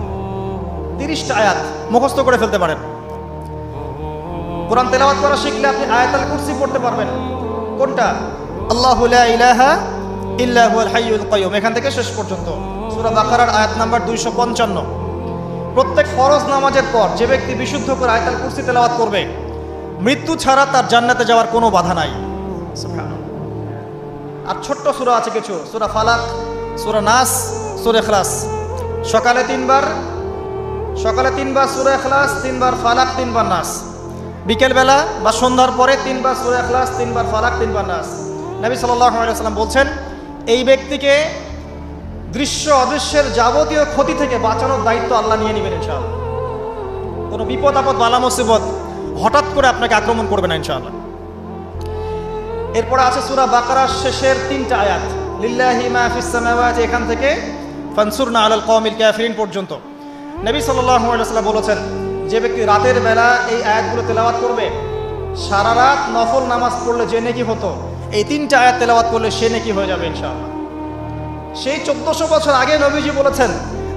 30টা আয়াত মুখস্থ করে ফেলতে পারেন। কোরআন তেলাওয়াত করা শিখলে আপনি আয়াতুল কুরসি পড়তে পারবেন। কোনটা? আল্লাহু লা ইলাহা ইল্লা হুয়াল হাইয়ুল কাইয়ুম, এখান থেকে শেষ পর্যন্ত। সূরা বাকারার আয়াত নাম্বার 255। প্রত্যেক ফরজ নামাজের পর যে ব্যক্তি বিশুদ্ধ করে আয়াতুল কুরসি তেলাওয়াত করবে, মৃত্যু ছাড়া তার জান্নাতে যাওয়ার কোনো বাধা নাই। সুবহানাল্লাহ। আর ছোট্ট সূরা আছে কিছু, সূরা ফালাক, সূরা নাস, সূরা ইখলাস। সকালে 3 বার সূরা ইখলাস, 3 বার ফালাক, 3 বার নাস। বিকেলবেলা বা সন্ধ্যার পরে 3 বার সূরা ইখলাস, 3 বার ফালাক, 3 বার নাস। নবী সাল্লাল্লাহু আলাইহি ওয়াসাল্লাম বলছেন, এই ব্যক্তিকে দৃশ্য অদৃশ্যের যাবতীয় ক্ষতি থেকে বাঁচানোর দায়িত্ব আল্লাহ নিয়ে নেবেন ইনশাআল্লাহ। কোনো বিপদ আপদ বালা মুসিবত হঠাৎ করে আপনাকে আক্রমণ করবে না ইনশাআল্লাহ। এরপরে আছে সূরা বাকারার শেষের 3টা আয়াত, লিল্লাহি মা ফিস সামাওয়াতি, এখান থেকে ফানসুরনা আলাল কওমিল কাফিরিন পর্যন্ত। নবী সাল্লাল্লাহু আলাইহি ওয়াসাল্লাম বলেছেন, যে ব্যক্তি রাতের বেলা এই আয়াতগুলো তেলাওয়াত করবে, সারা রাত নফল নামাজ পড়লে যে নেকি হতো, এই 3টা আয়াত তেলাওয়াত করলে সে নেকি হয়ে যাবে ইনশাআল্লাহ। সেই 1400 বছর আগে নবীজি বলেছেন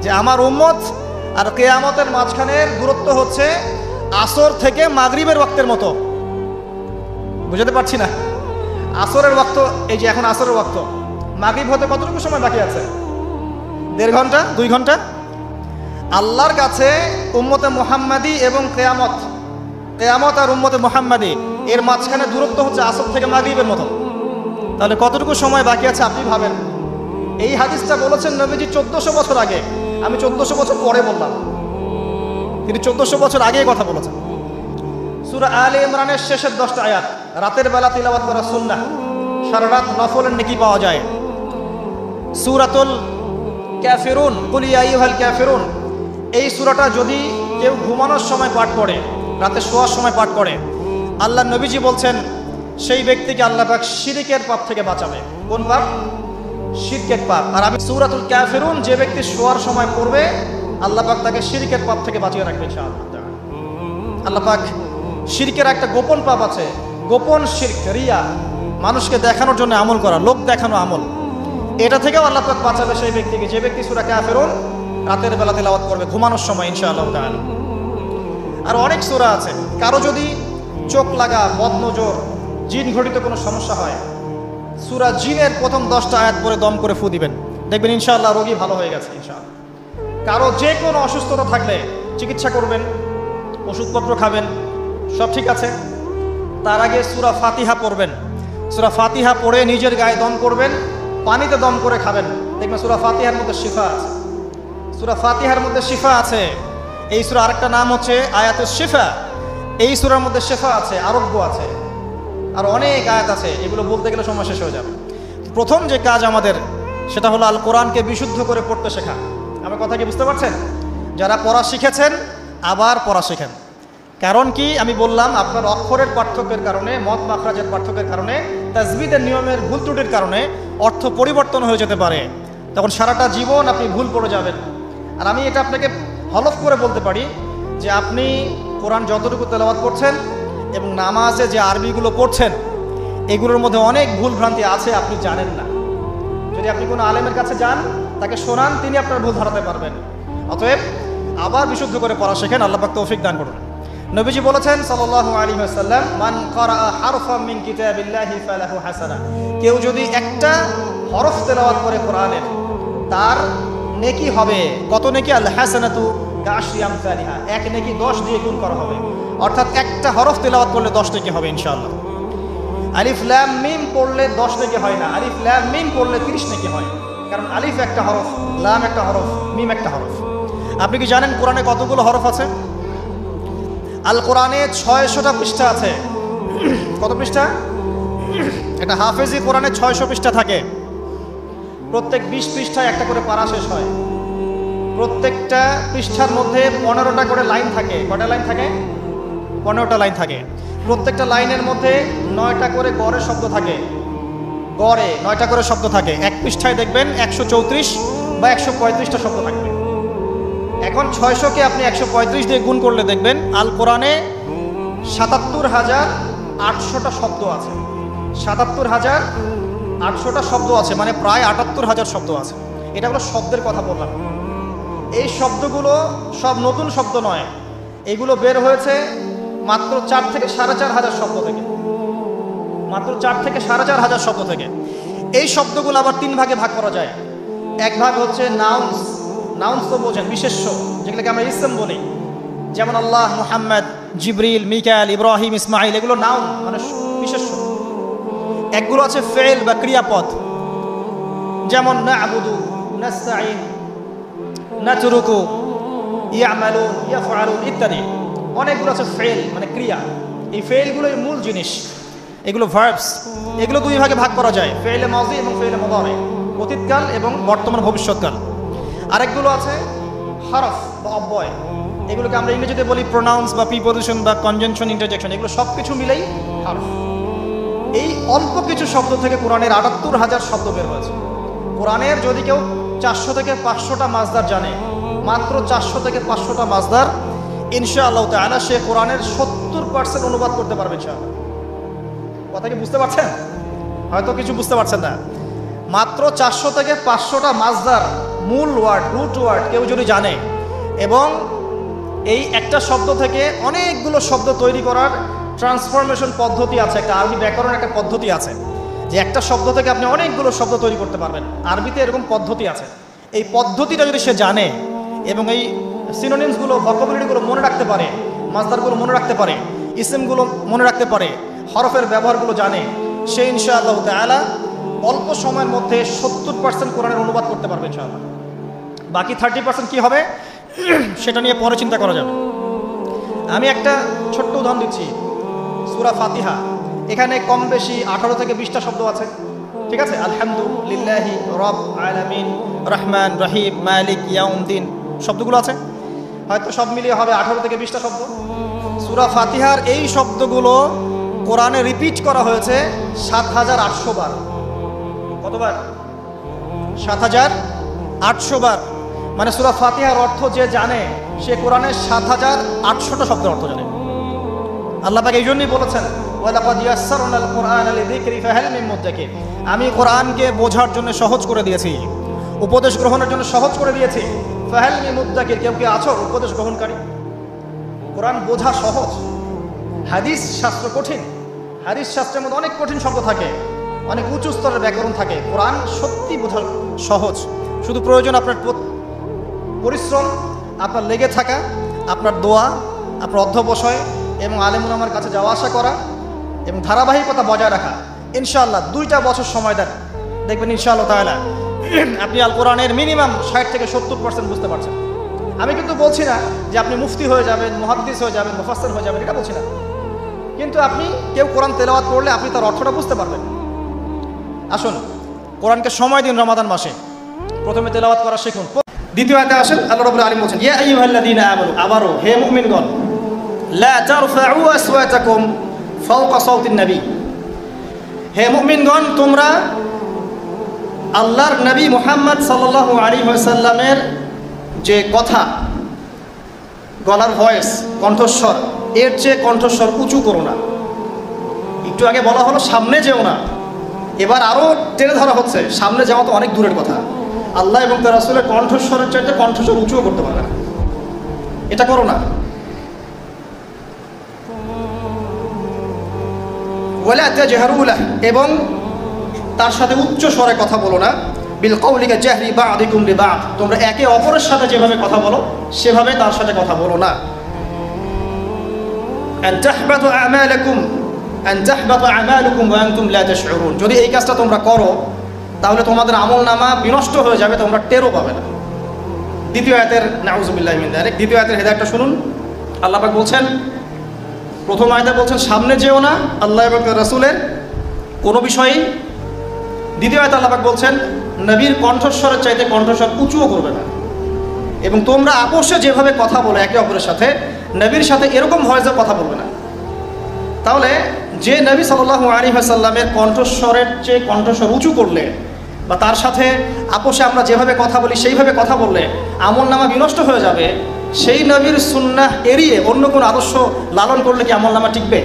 যে আমার উম্মত আর কিয়ামতের মাঝখানের দূরত্ব হচ্ছে আসর থেকে মাগরিবের ওয়াক্তের মতো। বুঝতে পারছি না? আসরের ওয়াক্ত, এই যে এখন আসরের ওয়াক্ত, মাগরিব হতে কতটুকু সময় বাকি আছে? 1.5 ঘন্টা, 2 ঘন্টা। আল্লাহর কাছে উম্মতে মুহাম্মাদি এবং কিয়ামত আর উম্মতে মুহাম্মাদি এর মাঝখানে দূরত্ব হচ্ছে আসর থেকে মাগরিবের মতো। তাহলে কতটুকু সময় বাকি আছে আপনি ভাবেন। এই হাদিসটা বলেছেন নবীজি 1400 বছর আগে, আমি 1400 বছর পরে বললাম, তিনি 1400 বছর আগে কথা বলেছেন। সূরা আলে ইমরানের শেষের 10টা আয়াত রাতের বেলা তিলাওয়াত করা সুন্নাহ, সারা রাত নফলের নেকি পাওয়া যায়। সূরাতুল কাফিরুন, কুল ইয়া আইয়ুহাল কাফিরুন, এই সূরাটা যদি কেউ ঘুমানোর সময় পাঠ করে, রাতে শোয়ার সময় পাঠ করে, আল্লাহ নবীজি বলছেন সেই ব্যক্তিকে আল্লাহ পাক শিরকের পাপ থেকে বাঁচাবে। কোন পাপ? শিরকের পাপ। আর আমি সূরাতুল কাফিরুন যে ব্যক্তি শোয়ার সময় পড়বে, আল্লাহ পাক তাকে শিরকের পাপ থেকে বাঁচিয়ে রাখবে ইনশাআল্লাহ। আল্লাহ পাক শিরকের একটা গোপন পাপ আছে, গোপন শিরক, রিয়া, মানুষকে দেখানোর জন্য আমল করা, লোক দেখানো আমল, এটা থেকেও আল্লাহ পাক বাঁচাবে সেই ব্যক্তিকে, যে ব্যক্তি সূরা কাফিরুন রাতের বেলা তেলাওয়াত করবে ঘুমানোর সময় ইনশাআল্লাহ তাআলা। আর অনেক সূরা আছে, কারো যদি চোখ লাগা, বদনজর, জিন ঘটিত কোনো সমস্যা হয়, সূরা জিনের প্রথম 10টা আয়াত পরে দম করে ফু দিবেন, দেখবেন ইনশাআল্লাহ রোগী ভালো হয়ে গেছে ইনশাআল্লাহ। কারো যে কোনো অসুস্থতা থাকলে চিকিৎসা করবেন, ওষুধপত্র খাবেন, সব ঠিক আছে। তার আগে সূরা ফাতিহা পড়বেন, সূরা ফাতিহা পড়ে নিজের গায়ে দম করবেন, পানিতে দম করে খাবেন, দেখবেন সূরা ফাতিহার মধ্যে শিফা আছে। সূরা ফাতিহার মধ্যে শিফা আছে। এই সূরা আরেকটা নাম হচ্ছে আয়াতুশ শিফা। এই সূরার মধ্যে শিফা আছে, আরোগ্য আছে, আর অনেক আয়াত আছে, এগুলো বলতে গেলে সময় শেষ হয়ে যাবে। প্রথম যে কাজ আমাদের, সেটা হলো আল কোরআনকে বিশুদ্ধ করে পড়তে শেখা। আমার কথা কি বুঝতে পারছেন? যারা পড়া শিখেছেন আবার পড়া শেখেন। কারণ কি আমি বললাম, আপনার অক্ষরের পার্থক্যের কারণে, মত মাখরাজের পার্থক্যের কারণে, তাজবিদের নিয়মের ভুল ত্রুটির কারণে অর্থ পরিবর্তন হয়ে যেতে পারে। তখন সারাটা জীবন আপনি ভুল পড়ে যাবেন। আর আমি এটা আপনাকে হলফ করে বলতে পারি যে আপনি কোরআন যতটুকু তেলাওয়াত করছেন এবং নামাজে যে আরবিগুলো পড়ছেন, এগুলোর মধ্যে অনেক ভুল ভ্রান্তি আছে, আপনি জানেন না। যদি আপনি কোনো আলেমের কাছে যান, তাকে শোনান, তিনি আপনার ভুল ধরাতে পারবেন। অতএব আবার বিশুদ্ধ করে পড়া শেখেন, আল্লাহ পাক তৌফিক দান করুন। নবীজি বলেছেন সাল্লাল্লাহু আলাইহি ওয়াসাল্লাম, মান ক্বারাআ হারফাম মিন কিতাবিল্লাহি ফালাহু হাসানা, কেউ যদি একটা হরফ তেলাওয়াত করে কোরআনের, তার নেকি হবে কত নেকি? আল হাসানাতু কাশরি আমসালিহা, এক নেকি 10 দিয়ে গুণ করা হবে। অর্থাৎ একটা হরফ তেলাওয়াত করলে 10 নেকি হবে ইনশাআল্লাহ। আলিফ লাম মিম পড়লে 10 নেকি হয় না, আলিফ লাম মিম পড়লে 30 নেকি হয়। কারণ আলিফ একটা হরফ, লাম একটা হরফ, মিম একটা হরফ। আপনি কি জানেন কোরআনে কতগুলো হরফ আছে? আল কোরআনে 600টা পৃষ্ঠা আছে। কত পৃষ্ঠা? একটা হাফেজি কোরআনে 600 পৃষ্ঠা থাকে। প্রত্যেক 20 পৃষ্ঠায় একটা করে পারা শেষ হয়। প্রত্যেকটা পৃষ্ঠার মধ্যে 15টা করে লাইন থাকে। কয়টা লাইন থাকে? 15টা লাইন থাকে। প্রত্যেকটা লাইনের মধ্যে 9টা করে গড়ের শব্দ থাকে। গড়ে 9টা করে শব্দ থাকে। এক পৃষ্ঠায় দেখবেন 134 বা 135টা শব্দ থাকবে। এখন 600কে আপনি 135 দিয়ে গুণ করলে দেখবেন আল কোরআনে 77,800টা শব্দ আছে। 77,800টা শব্দ আছে, মানে প্রায় 78,000 শব্দ আছে। এটা হলো শব্দের কথা বললাম। এই শব্দগুলো সব নতুন শব্দ নয়, এগুলো বের হয়েছে মাত্র 4 থেকে 4,500 শব্দ থেকে, মাত্র 4 থেকে 4,500 শব্দ থেকে। এই শব্দগুলো আবার 3 ভাগে ভাগ করা যায়। এক ভাগ হচ্ছে নাউন্স, নাউন্স তো বোঝেন, বিশেষ্য, যেগুলোকে আমরা ইসম বলি, যেমন আল্লাহ, মুহাম্মদ, জিবরিল, মিকাইল, ইব্রাহিম, ইসমাইল, এগুলো নাউন মানে বিশেষ্য। একগুলো আছে ফেল বা ক্রিয়াপদ, যেমন না'বুদু, নাস্তাঈন, নাতরুকু, ইয়ামালুন, ইয়াফআলুন ইত্যাদি। অনেকগুলো আছে ফেল মানে ক্রিয়া। এই ফেলগুলোই মূল জিনিস, এগুলো ভার্বস। এগুলো 2 ভাগে ভাগ করা যায়, ফেলে মাজি এবং ফেলে মুদারি, অতীতকাল এবং বর্তমান ভবিষ্যৎকাল। আরেকগুলো আছে হরফ বা অব্যয়, এগুলোকে আমরা ইংরেজিতে বলি প্রোনাউন্স বা প্রিপোজিশন বা কনজাংশন, ইন্টারজেকশন। এগুলো সব কিছু মিলেই হরফ। এই অল্প কিছু শব্দ থেকে কোরআনের 78,000 শব্দ বের হয়েছে। কোরআনের যদি কেউ 400 থেকে 500টা মাজদার জানে, মাত্র 400 থেকে 500টা মাজদার, ইনশাআল্লাহ তাআলা সে কোরআনের 70% অনুবাদ করতে পারবে ইনশাআল্লাহ। কথা কি বুঝতে পারছেন? হয়তো কিছু বুঝতে পারছেন না। মাত্র 400 থেকে 500টা মাজদার, মূল ওয়ার্ড, রুট ওয়ার্ড কেউ যদি জানে, এবং এই একটা শব্দ থেকে অনেকগুলো শব্দ তৈরি করার ট্রান্সফরমেশন পদ্ধতি আছে, একটা আরবি ব্যাকরণ একটা পদ্ধতি আছে, যে একটা শব্দ থেকে আপনি অনেকগুলো শব্দ তৈরি করতে পারবেন। আরবিতে এরকম পদ্ধতি আছে। এই পদ্ধতিটা যদি সে জানে এবং এই সিনোনিমসগুলো, ভোকাবুলারিগুলো মনে রাখতে পারে, মাজদারগুলো মনে রাখতে পারে, ইসমগুলো মনে রাখতে পারে, হরফের ব্যবহারগুলো জানে, সে ইনশাআল্লাহ তাআলা অল্প সময়ের মধ্যে 70% কোরআনের অনুবাদ করতে পারবে ইনশাআল্লাহ। বাকি 30% কি হবে সেটা নিয়ে পরে চিন্তা করা যাবে। আমি একটা ছোট্ট উদাহরণ দিচ্ছি। সূরা ফাতিহা, এখানে কম বেশি 18 থেকে 20টা শব্দ আছে, ঠিক আছে? আলহামদুলিল্লাহি রব আলামিন, রহমান রহিম, মালিক ইয়াউমদ্দিন, শব্দগুলো আছে। হয়তো সব মিলিয়ে হবে 18 থেকে 20টা শব্দ। সূরা ফাতিহার এই শব্দগুলো কোরআনে রিপিট করা হয়েছে 7,800 বার। কতবার? 7,800 বার। মানে সূরা ফাতিহার অর্থ যে জানে, সে কোরআনের 7,800টা শব্দের অর্থ জানে। আল্লাহ পাক এই জন্যই বলেছেন, ওয়ালাকাদ ইয়াসসারনাল কুরআনা লিযিকরি ফাহাল মিন মুদ্দাকির। আমি কোরআনকে বোঝার জন্য সহজ করে দিয়েছি, উপদেশ গ্রহণের জন্য সহজ করে দিয়েছি। ফাহাল মিন মুদ্দাকির, কেউ কি আছো উপদেশ গ্রহণকারী? কোরআন বোঝা সহজ। হাদিস শাস্ত্র কঠিন, হাদিস শাস্ত্রের মধ্যে অনেক কঠিন শব্দ থাকে, অনেক উঁচু স্তরের ব্যাকরণ থাকে। কোরআন সত্যি বোঝা সহজ, শুধু প্রয়োজন আপনার পরিশ্রম, আপনার লেগে থাকা, আপনার দোয়া, আপনার অধ্যবসায় এবং আলেম উলামার কাছে যাওয়া আসা করা এবং ধারাবাহিকতা বজায় রাখা। ইনশাআল্লাহ 2টা বছর সময় দেন, দেখবেন ইনশাআল্লাহ তাআলা আপনি আল কোরআনের মিনিমাম 60 থেকে 70% বুঝতে পারছেন। আমি কিন্তু বলছি না যে আপনি মুফতি হয়ে যাবেন, মুহাদ্দিস হয়ে যাবেন, মুফাসসির হয়ে যাবেন, এটা বলছি না। কিন্তু আপনি কেউ কোরআন তেলাওয়াত করলে আপনি তার অর্থটা বুঝতে পারবেন। আসুন কোরআনকে সময় দিন রমাদান মাসে, প্রথমে তেলাওয়াত করা শিখুন। দ্বিতীয় আয়াতে আসেন, আল্লাহ রাব্বুল আলামিন বলেন, ইয়া আইয়ুহাল্লাযীনা আমানু, আবারো হে মুমিনগণ, লা তারফাউ আসওয়াতাকুম ফাওকা সাওতিন নবী। হে মুমিনগণ, তোমরা আল্লাহর নবী মুহাম্মদ সাল্লাল্লাহু আলাইহি ওয়াসাল্লামের যে কথা, গলার ভয়েস, কণ্ঠস্বর, এর চেয়ে কণ্ঠস্বর উঁচু করো না। একটু আগে বলা হলো সামনে যেও না, এবার আরও টেনে ধরা হচ্ছে সামনে যাওয়া তো অনেক দূরের কথা। আল্লাহ এবং তার রাসূলের কণ্ঠস্বরের চাইতে কণ্ঠস্বর উঁচুও করতে পারবে না, এটা করো না। ওয়ালা তাজহারু লাহু, এবং তার সাথে উচ্চ স্বরে কথা বলো না। বিল কওলি কাজাহরি বা'দিকুম লিবা'দ, তোমরা একে অপরের সাথে যেভাবে কথা বলো সেভাবে তার সাথে কথা বলো না। আন তাহবাতু আমালাকুম, আন তাহবাতু আমালুকুম ওয়া আনতুম লা তাশউরুন, যদি এই কাজটা তোমরা করো তাহলে তোমাদের আমলনামা বিনষ্ট হয়ে যাবে, তোমরা টেরও পাবে না। দ্বিতীয় আয়াতের নাউযুবিল্লাহি মিন যালিক, দ্বিতীয় আয়াতের হেদায়েতটা শুনুন। আল্লাহ পাক বলছেন, প্রথম আয়াতে বলছেন সামনে যেও না আল্লাহ এবং তার রাসূলের কোনো বিষয়েই। দ্বিতীয় আয়াতে আল্লাহ পাক বলছেন নবীর কণ্ঠস্বরের চাইতে কণ্ঠস্বর উঁচুও করবে না, এবং তোমরা আপোষে যেভাবে কথা বলো একে অপরের সাথে, নবীর সাথে এরকম ভয়েসে কথা বলবে না। তাহলে যে নবী সাল্লাল্লাহু আলাইহি ওয়াসাল্লামের কণ্ঠস্বরের চেয়ে কণ্ঠস্বর উঁচু করলে বা তার সাথে আপোষে আমরা যেভাবে কথা বলি সেইভাবে কথা বললে আমল নামা বিনষ্ট হয়ে যাবে, সেই নবীর সুন্নাহ এড়িয়ে অন্য কোনো আদর্শ লালন করলে কি আমল নামা টিকবে?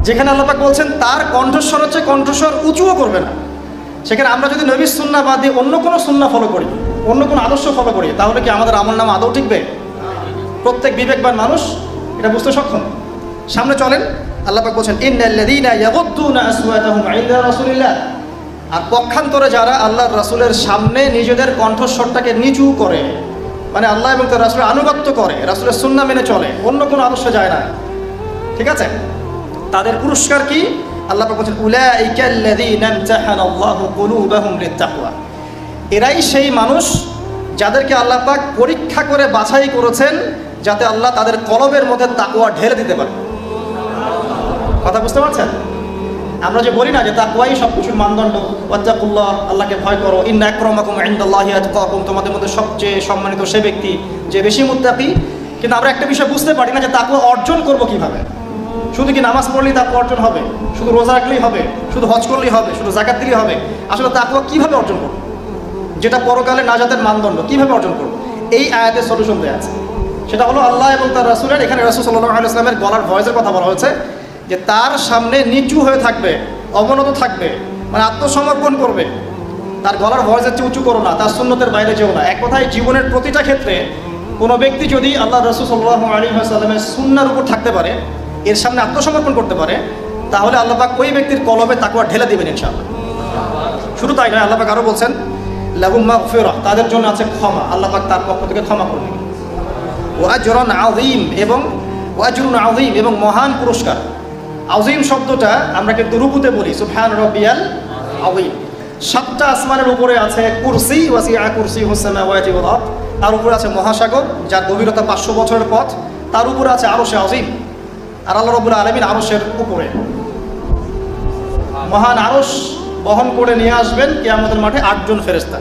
যেখানে আল্লাহ পাক বলছেন তার কণ্ঠস্বর হচ্ছে কণ্ঠস্বর উঁচুও করবে না, সেখানে আমরা যদি নবীর সুন্নাহ বাদ দিয়ে অন্য কোনো সুন্নাহ ফলো করি, অন্য কোনো আদর্শ ফলো করি, তাহলে কি আমাদের আমল নামা আদৌ টিকবে? প্রত্যেক বিবেকবান মানুষ এটা বুঝতে সক্ষম। সামনে চলেন, আল্লাহ পাক বলছেন ইন্নাল্লাযীনা ইয়াগুদ্দুনা আসওয়াতাহুম ইনদা রাসূলিল্লাহ, আর পক্ষান্তরে যারা আল্লাহর রাসূলের সামনে নিজেদের কণ্ঠস্বরটাকে নিচু করে, মানে আল্লাহ এবং তার রাসূলের আনুগত্য করে, রাসূলের সুন্নাহ মেনে চলে, অন্য কোনো আদর্শে যায় না, ঠিক আছে, তাদের পুরস্কার কি? আল্লাহ পাক বলছেন উলাইকাল্লাযীনা ইমতাহানাল্লাহু কুলুবাহুম লিত-তাকওয়া, এরাই সেই মানুষ যাদেরকে আল্লাহ পাক পরীক্ষা করে বাছাই করেছেন যাতে আল্লাহ তাদের কলবের মধ্যে তাকওয়া ঢেলে দিতে পারে। কথা বুঝতে পারছেন? আমরা যে বলি না যে তাকওয়াই সব কিছুর মানদণ্ড, ওয়াত্তাকুল্লাহ, আল্লাহকে ভয় করো, ইন্না আকরামাকুম ইনদাল্লাহি আতকাকুম, তোমাদের মধ্যে সবচেয়ে সম্মানিত সে ব্যক্তি যে বেশি মুত্তাকি। কিন্তু আমরা একটা বিষয় বুঝতে পারি না যে তাকওয়া অর্জন করব কিভাবে। শুধু কি নামাজ পড়লেই তাকওয়া অর্জন হবে? শুধু রোজা রাখলেই হবে? শুধু হজ করলেই হবে? শুধু যাকাত দিলেই হবে? আসলে তাকওয়া কিভাবে অর্জন করব, যেটা পরকালে নাজাতের মানদণ্ড, কিভাবে অর্জন করব? এই আয়াতের সলিউশন দেওয়া আছে। সেটা হলো আল্লাহ এবং তার রাসূলের, এখানে রাসূল সাল্লাল্লাহু আলাইহি ওয়াসাল্লামের গলার ভয়েসের কথা বলা হয়েছে, যে তার সামনে নিচু হয়ে থাকবে, অবনত থাকবে, মানে আত্মসমর্পণ করবে। তার গলার ভয়েসের চেয়ে উঁচু করো না, তার সুন্নতের বাইরে যেও না। এক কথায় জীবনের প্রতিটা ক্ষেত্রে কোনো ব্যক্তি যদি আল্লাহ রাসূল সাল্লাল্লাহু আলাইহি ওয়াসাল্লামের সুন্নাহর উপর থাকতে পারে, এর সামনে আত্মসমর্পণ করতে পারে, তাহলে আল্লাহ পাক ওই ব্যক্তির কলবে তাকওয়া ঢেলে দিবেন ইনশাআল্লাহ। শুধু তাই নয়, আল্লাহ পাক আরও বলছেন লাহুম মাগফিরাহ, তাদের জন্য আছে ক্ষমা, আল্লাহ পাক তার পক্ষ থেকে ক্ষমা করবেন। ওয়া আজরুন আযীম, এবং ওয়া আজরুন আযীম, এবং মহান পুরস্কার। আযীম শব্দটা আমরা কিন্তু রুকুতে বলি সুবহান রাব্বিয়াল আযীম। 7টা আসমানের উপরে আছে কুরসি, ওয়াসিআ কুরসিয়ুহুস সামাওয়াতি ওয়াল আরদ, তার উপরে আছে মহাসাগর যার গভীরতা 500 বছরের পথ, তার উপরে আছে আরশে আযীম। আর আল্লাহ রাব্বুল আলামিন আরশের উপরে, মহান আরশ বহন করে নিয়ে আসবেন কিয়ামতের মাঠে 8 জন ফেরেশতা,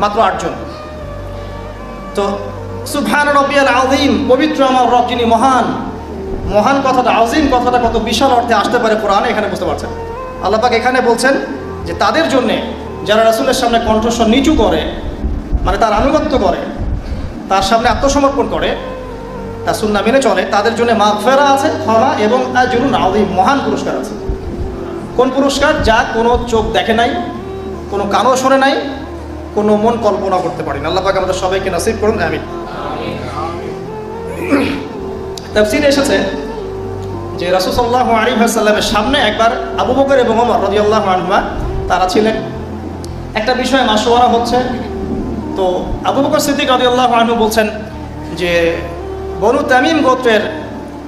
মাত্র 8 জন। তো সুবহান রাব্বিয়াল আযীম, পবিত্র আমার রব যিনি মহান। মহান কথাটা, আযীম কথাটা কত বিশাল অর্থে আসতে পারে কোরআনে, এখানে বুঝতে পারছেন। আল্লাহ পাক এখানে বলছেন যে তাদের জন্যে যারা রাসূলের সামনে কণ্ঠস্বর নিচু করে, মানে তার আনুগত্য করে, তার সামনে আত্মসমর্পণ করে, তার সুন্নাহ মেনে চলে, তাদের জন্য মাগফিরাহ আছে, ক্ষমা, এবং আজরুন আযীম, মহান পুরস্কার আছে। কোন পুরস্কার? যা কোনো চোখ দেখে নাই, কোনো কানও শোনে নাই, কোনো মন কল্পনা করতে পারি না। আল্লাহ পাক আমাদের সবাইকে নসিব করুন, আমিন। তাফসীরে এসেছে যে রাসূল সাল্লাল্লাহু আলাইহি ওয়াসাল্লামের সামনে একবার আবু বকর এবং ওমর রাদিয়াল্লাহু আনহুমা তারা ছিলেন, একটা বিষয়ে মাশওয়ারা হচ্ছে। তো আবু বকর সিদ্দিক রাদিয়াল্লাহু আনহু বলছেন যে বনু তামিম গোত্রের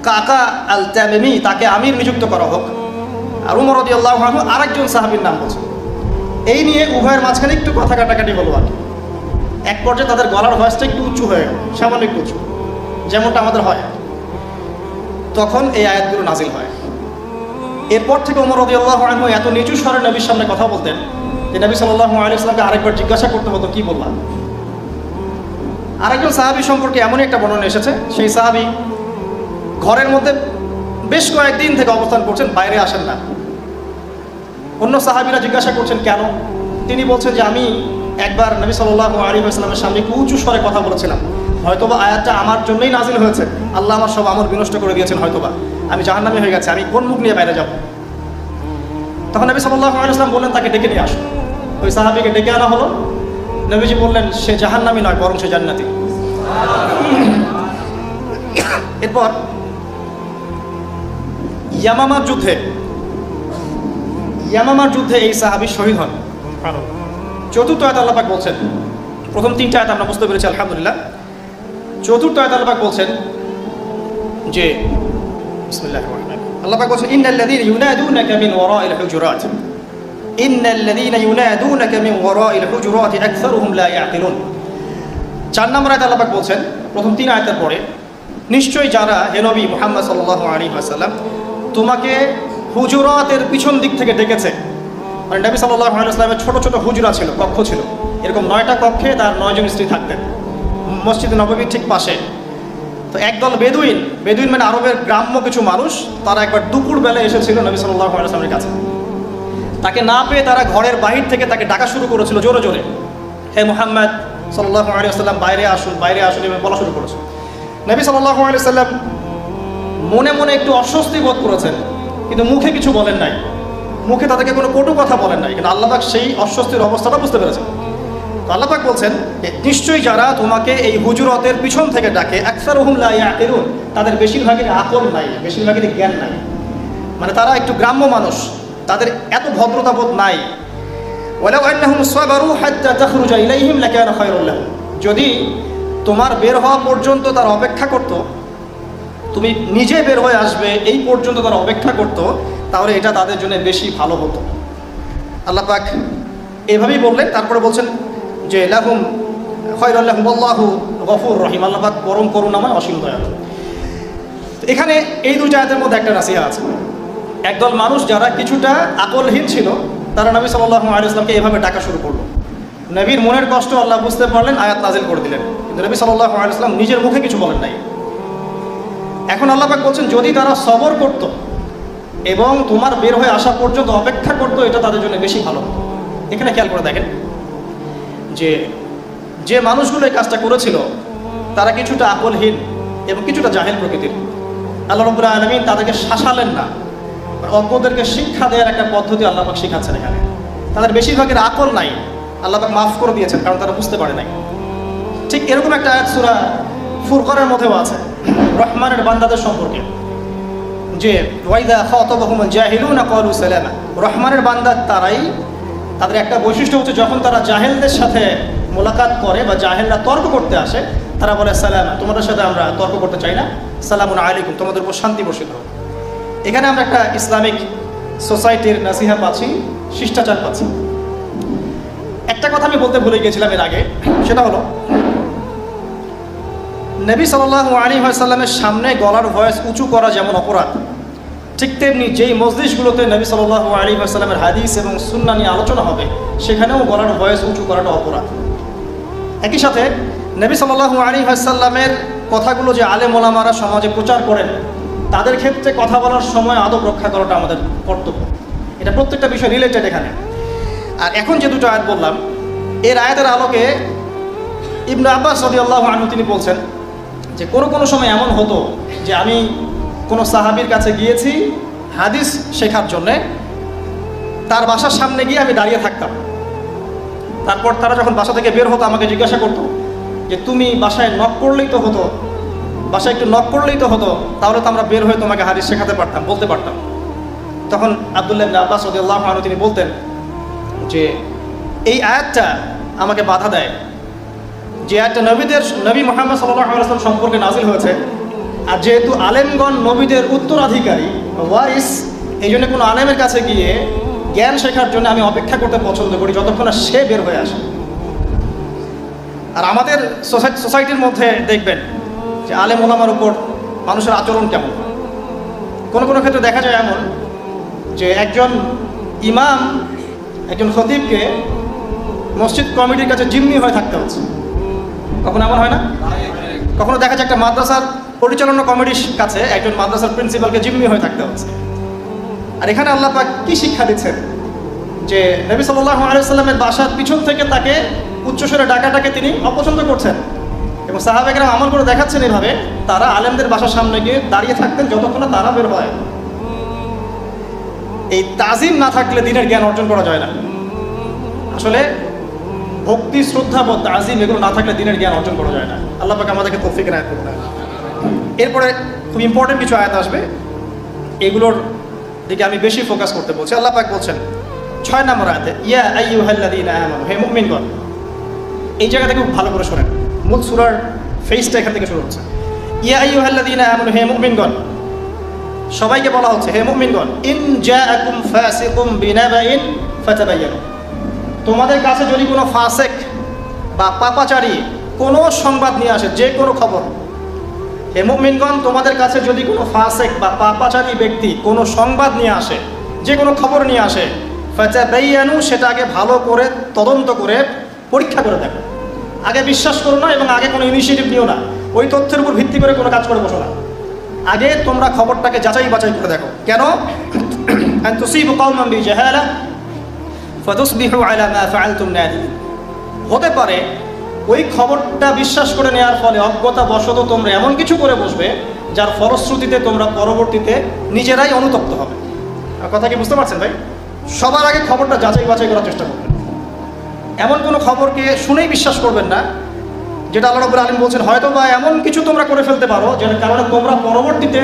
কাকা আল তামিমি, তাকে আমির নিযুক্ত করা হোক। আর উমর রাদিয়াল্লাহু আনহু আরেকজন সাহাবীর নাম বলছেন। এই নিয়ে উভয়ের মাঝখানে একটু কথা কাটাকাটি হলো আর কি। এক পর্যায়ে তাদের গলার ভয়েসটা একটু উঁচু হয়ে গেল, সামান্য একটু উঁচু, যেমনটা আমাদের হয়। তখন এই আয়াতগুলো নাজিল হয়। এরপর থেকে ওমর রাদিয়াল্লাহু আনহু এত নিচু স্বরে নবীর সামনে কথা বলতেন যে নবী সাল্লাল্লাহু আলাইহি ওয়াসাল্লামকে আরেকবার জিজ্ঞাসা করতে হতো, কি বললাম। আরেকজন সাহাবী সম্পর্কে এমনই একটা বর্ণনা এসেছে, সেই সাহাবী ঘরের মধ্যে বেশ কয়েকদিন থেকে অবস্থান করছেন, বাইরে আসেন না। অন্য সাহাবীরা জিজ্ঞাসা করছেন কেন, তিনি বলছেন যে আমি একবার নবী সাল্লাল্লাহু আলাইহি ওয়াসাল্লামের সামনে একটু উঁচু স্বরে কথা বলেছিলাম, হয়তোবা আয়াতটা আমার জন্যই নাজিল হয়েছে, আল্লাহ আমার সব আমল বিনষ্ট করে দিয়েছেন, হয়তোবা আমি জাহান্নামী হয়ে গেছে, আমি কোন মুখ নিয়ে বাইরে যাব। তখন নবী সাল্লাল্লাহু আলাইহি ওয়াসাল্লাম বললেন তাকে ডেকে নিয়ে আসো। ওই সাহাবীকে ডেকে আনা হলো। নবীজি বললেন সে জাহান্নামী নয়, বরং সে জান্নাতি। এরপর ইয়ামামার যুদ্ধে এই সাহাবী শহীদ হন। চতুর্থ আয়াত আল্লাহ পাক বলছেন, প্রথম 3টা আয়াত আমরা বুঝতে পেরেছি আলহামদুলিল্লাহ। চতুর্থ আয়াত আল্লাহ পাক বলছেন যে বিসমিল্লাহির রহমানির রহিম, আল্লাহ পাক বলছেন ইন্নাল্লাযীনা ইউনাদুনাকা মিন ওয়ারাইল হুজুরাত, ইন্নাল্লাযীনা ইউনাদুনাকা মিন ওয়ারাইল হুজুরাত আকসারুহুম লা ইয়াকিলুন। 4 নম্বর আয়াত আল্লাহ পাক বলছেন প্রথম 3 আয়াতের পরে, নিশ্চয়ই যারা হে নবী মুহাম্মদ সাল্লাল্লাহু আলাইহি ওয়াসাল্লাম তোমাকে হুজুরাতের পিছন দিক থেকে ডেকেছে, মানে নবী সাল্লাল্লাহু আলাইহি ওয়াসাল্লামের ছোট ছোট হুজরা ছিল, কক্ষ ছিল, এরকম 9টা কক্ষে তার 9 জন স্ত্রী থাকতেন মসজিদ নববীর ঠিক পাশে। তো একদল বেদুইন মানে আরবের গ্রাম্য কিছু মানুষ, তারা একবার দুপুর বেলা এসেছিল নবী সাল্লাল্লাহু আলাইহি ওয়াসাল্লামের কাছে। তাকে না পেয়ে তারা ঘরের বাহির থেকে তাকে ডাকা শুরু করেছিল জোরে জোরে, হে মুহাম্মদ সাল্লাল্লাহু আলাইহি ওয়াসাল্লাম বাইরে আসুন, বাইরে আসুন, এভাবে বলা শুরু করেছে। নবী সাল্লাল্লাহু আলাইহি ওয়াসাল্লাম মনে মনে একটু অস্বস্তি বোধ করেছেন, কিন্তু মুখে কিছু বলেন নাই, মুখে তাদেরকে কোনো কটু কথা বলেন নাই, কিন্তু আল্লাহ পাক সেই অস্বস্তির অবস্থাটা বুঝতে পেরেছেন। তো আল্লাহ পাক বলছেন যে নিশ্চয়ই যারা তোমাকে এই হুজুরতের পিছন থেকে ডাকে আকসারুহুম লা ইয়াকিলুন, তাদের বেশিরভাগের আকল নাই, বেশিরভাগের জ্ঞান নাই, মানে তারা একটু গ্রাম্য মানুষ, তাদের এত ভদ্রতাবোধ নাই। ওয়ালাউ আন্নাহুম সাবারু হাত্তা তাখরুজা ইলাইহিম লাকানা খায়রুল লাহুম, যদি তোমার বের হওয়া পর্যন্ত তারা অপেক্ষা করত, তুমি নিজে বের হয়ে আসবে এই পর্যন্ত তারা অপেক্ষা করত, তাহলে এটা তাদের জন্য বেশি ভালো হতো। আল্লাহ পাক এভাবেই বললেন। তারপরে বলছেন যে লাহুম খায়রুল লাহুম আল্লাহু গফুর রহিম, আল্লাহ পাক পরম করুণাময় অসীম দয়ালু। এখানে এই দুটো আয়াতের মধ্যে একটা নাসিহা আছে। একদল মানুষ যারা কিছুটা আকলহীন ছিল, তারা নবী সাল্লাল্লাহু আলাইহি ওয়াসাল্লামকে এভাবে ডাকা শুরু করলো। নবীর মনের কষ্ট আল্লাহ বুঝতে পারলেন, আয়াত নাজিল করে দিলেন, কিন্তু নবী সাল্লাল্লাহু আলাইহি ওয়াসাল্লাম নিজের মুখে কিছু বলেন নাই। এখন আল্লাহ পাক বলছেন যদি তারা সবর করত এবং তোমার বের হয়ে আসা পর্যন্ত অপেক্ষা করতো, এটা তাদের জন্য বেশি ভালো হতো। এখানে খেয়াল করে দেখেন যে যে মানুষগুলো এই কাজটা করেছিল তারা কিছুটা আকলহীন এবং কিছুটা জাহেল প্রকৃতির। আল্লাহ রাব্বুল আলামিন তাদেরকে শাসালেন না, অজ্ঞদেরকে শিক্ষা দেওয়ার একটা পদ্ধতি আল্লাহ পাক শিখাচ্ছেন এখানে। তাদের বেশিরভাগের আকল নাই, আল্লাহ পাক মাফ করে দিয়েছেন, কারণ তারা বুঝতে পারে নাই। ঠিক এরকম একটা আয়াত সূরা ফুরকানের মধ্যেও আছে রহমানের বান্দাদের সম্পর্কে, যে ওয়াইদা খাতাবাহুমুল জাহিলুনা ক্বালু সালামা। রহমানের বান্দা তারাই, তাদের একটা বৈশিষ্ট্য হচ্ছে যখন তারা জাহেলদের সাথে মোলাকাত করে বা জাহেলরা তর্ক করতে আসে, তারা বলে সালামা, তোমাদের সাথে আমরা তর্ক করতে চাই না, সালামুন আলাইকুম, তোমাদের উপর শান্তি বর্ষিত হোক। এখানে আমরা একটা ইসলামিক সোসাইটির নাসিহা পাচ্ছি, শিষ্টাচার পাচ্ছি। একটা কথা আমি বলতে ভুলে গিয়েছিলাম এর আগে, সেটা হলো নবী সাল্লাল্লাহু আলাইহি ওয়াসাল্লামের সামনে গলার ভয়েস উঁচু করা যেমন অপরাধ, ঠিক তেমনি যেই মজলিসগুলোতে নবী সাল্লাল্লাহু আলাইহি ওয়াসাল্লামের হাদিস এবং সুন্নাহ নিয়ে আলোচনা হবে সেখানেও গলার ভয়েস উঁচু করাটা অপরাধ। একই সাথে নবী সাল্লাল্লাহু আলাইহি ওয়াসাল্লামের কথাগুলো যে আলেম ওলামারা সমাজে প্রচার করেন, তাদের ক্ষেত্রে কথা বলার সময় আদব রক্ষা করাটা আমাদের কর্তব্য। এটা প্রত্যেকটা বিষয় রিলেটেড এখানে। আর এখন যে দুটো আয়াত বললাম, এর আয়াতের আলোকে ইবনে আব্বাস রাদিয়াল্লাহু আনহু তিনি বলছেন যে কোনো সময় এমন হতো যে আমি কোনো সাহাবীর কাছে গিয়েছি হাদিস শেখার জন্যে, তার বাসার সামনে গিয়ে আমি দাঁড়িয়ে থাকতাম। তারপর তারা যখন বাসা থেকে বের হতো আমাকে জিজ্ঞাসা করতো যে তুমি বাসায় নক করলেই তো হতো, বাসায় একটু নক করলেই তো হতো, তাহলে তো আমরা বের হয়ে তোমাকে হাদিস শেখাতে পারতাম, বলতে পারতাম। তখন আব্দুল্লাহ ইবনে আব্বাস রাদিয়াল্লাহু আনহু তিনি বলতেন যে এই আয়াতটা আমাকে বাধা দেয়, যে আয়াতটা নবী মুহাম্মদ সাল্লাল্লাহু আলাইহি ওয়াসাল্লাম সম্পর্কে নাজিল হয়েছে, আর যেহেতু আলেমগণ নবীদের উত্তরাধিকারী ওয়ারিস, এই জন্য কোনো আলেমের কাছে গিয়ে জ্ঞান শেখার জন্য আমি অপেক্ষা করতে পছন্দ করি যতক্ষণ না সে বের হয়ে আসে। আর আমাদের সোসাইটির মধ্যে দেখবেন যে আলেম ওলামার উপর মানুষের আচরণ কেমন। কোনো ক্ষেত্রে দেখা যায় এমন যে একজন ইমাম একজন খতিবকে মসজিদ কমিটির কাছে জিম্মি হয়ে থাকতে হচ্ছে। কখনো এমন হয় না? কখনো দেখা যায় একটা মাদ্রাসার পরিচালনা কমিটির কাছে একজন মাদ্রাসার প্রিন্সিপালকে জিম্মি হয়ে থাকতে হচ্ছে। আর এখানে আল্লাহ পাক কি শিক্ষা দিচ্ছেন যে নবী সাল্লাল্লাহু আলাইহি ওয়াসাল্লামের বাসার পিছন থেকে তাকে উচ্চস্বরে ডাকাটাকে তিনি অপছন্দ করছেন, এবং সাহাবায়ে আমল করে দেখাচ্ছেন এভাবে তারা আলেমদের বাসার সামনে গিয়ে দাঁড়িয়ে থাকতেন যতক্ষণ না তারা বের হয়। এই তাজিম না থাকলে দিনের জ্ঞান অর্জন করা যায় না। আসলে ভক্তি, শ্রদ্ধা বা তাজিম এগুলো না থাকলে দিনের জ্ঞান অর্জন করা যায় না। আল্লাহ পাক আমাদেরকে তৌফিক এনায়েত করুন। এরপরে খুব ইম্পর্টেন্ট কিছু আয়াত আসবে, এগুলোর দিকে আমি বেশি ফোকাস করতে বলছি। আল্লাহ পাক বলছেন 6 নম্বর আয়াতে, ইয়া আইয়ুহাল্লাযীনা আমানু, হে মুমিনগণ। এই জায়গা থেকে খুব ভালো করে শোনেন, মূল সূরার ফেসটা এখান থেকে শুরু হচ্ছে। ইয়া আইয়ুহাল্লাযীনা আমানু, হে মুমিনগণ। সবাইকে বলা হচ্ছে হে মুমিনগণ, ইন জাআকুম ফাসিকুম বিনাবাইন ফাতাবায়ানু। তোমাদের কাছে যদি কোনো ফাসেক বা পাপাচারী কোনো সংবাদ নিয়ে আসে, যে কোনো খবর, হে মুমিনগণ তোমাদের কাছে যদি কোনো ফাসেক বা পাপাচারী ব্যক্তি কোনো সংবাদ নিয়ে আসে, যে কোনো খবর নিয়ে আসে, ফাতাবায়ানু, সেটা আগে ভালো করে তদন্ত করে পরীক্ষা করে দেখো। আগে বিশ্বাস করো না এবং আগে কোনো ইনিশিয়েটিভ নিও না, ওই তথ্যের উপর ভিত্তি করে কোনো কাজ করে বসো না। আগে তোমরা খবরটাকে যাচাই বাছাই করে দেখো। কেন? আন তুসিবু কওমান বিজাহালা, ফাতুসবিহু আলা মা ফাআলতুম নাদিমিন। হতে পারে ওই খবরটা বিশ্বাস করে নেওয়ার ফলে অজ্ঞতা বশত তোমরা এমন কিছু করে বসবে যার ফলশ্রুতিতে তোমরা পরবর্তীতে নিজেরাই অনুতপ্ত হবে। কথা কি বুঝতে পারছেন ভাই? সবার আগে খবরটা যাচাই বাছাই করার চেষ্টা করবেন। এমন কোনো খবরকে শুনেই বিশ্বাস করবেন না যেটা আল্লাহ রাব্বুল আলামিন বলছেন হয়তো বা এমন কিছু তোমরা করে ফেলতে পারো যেটার কারণে তোমরা পরবর্তীতে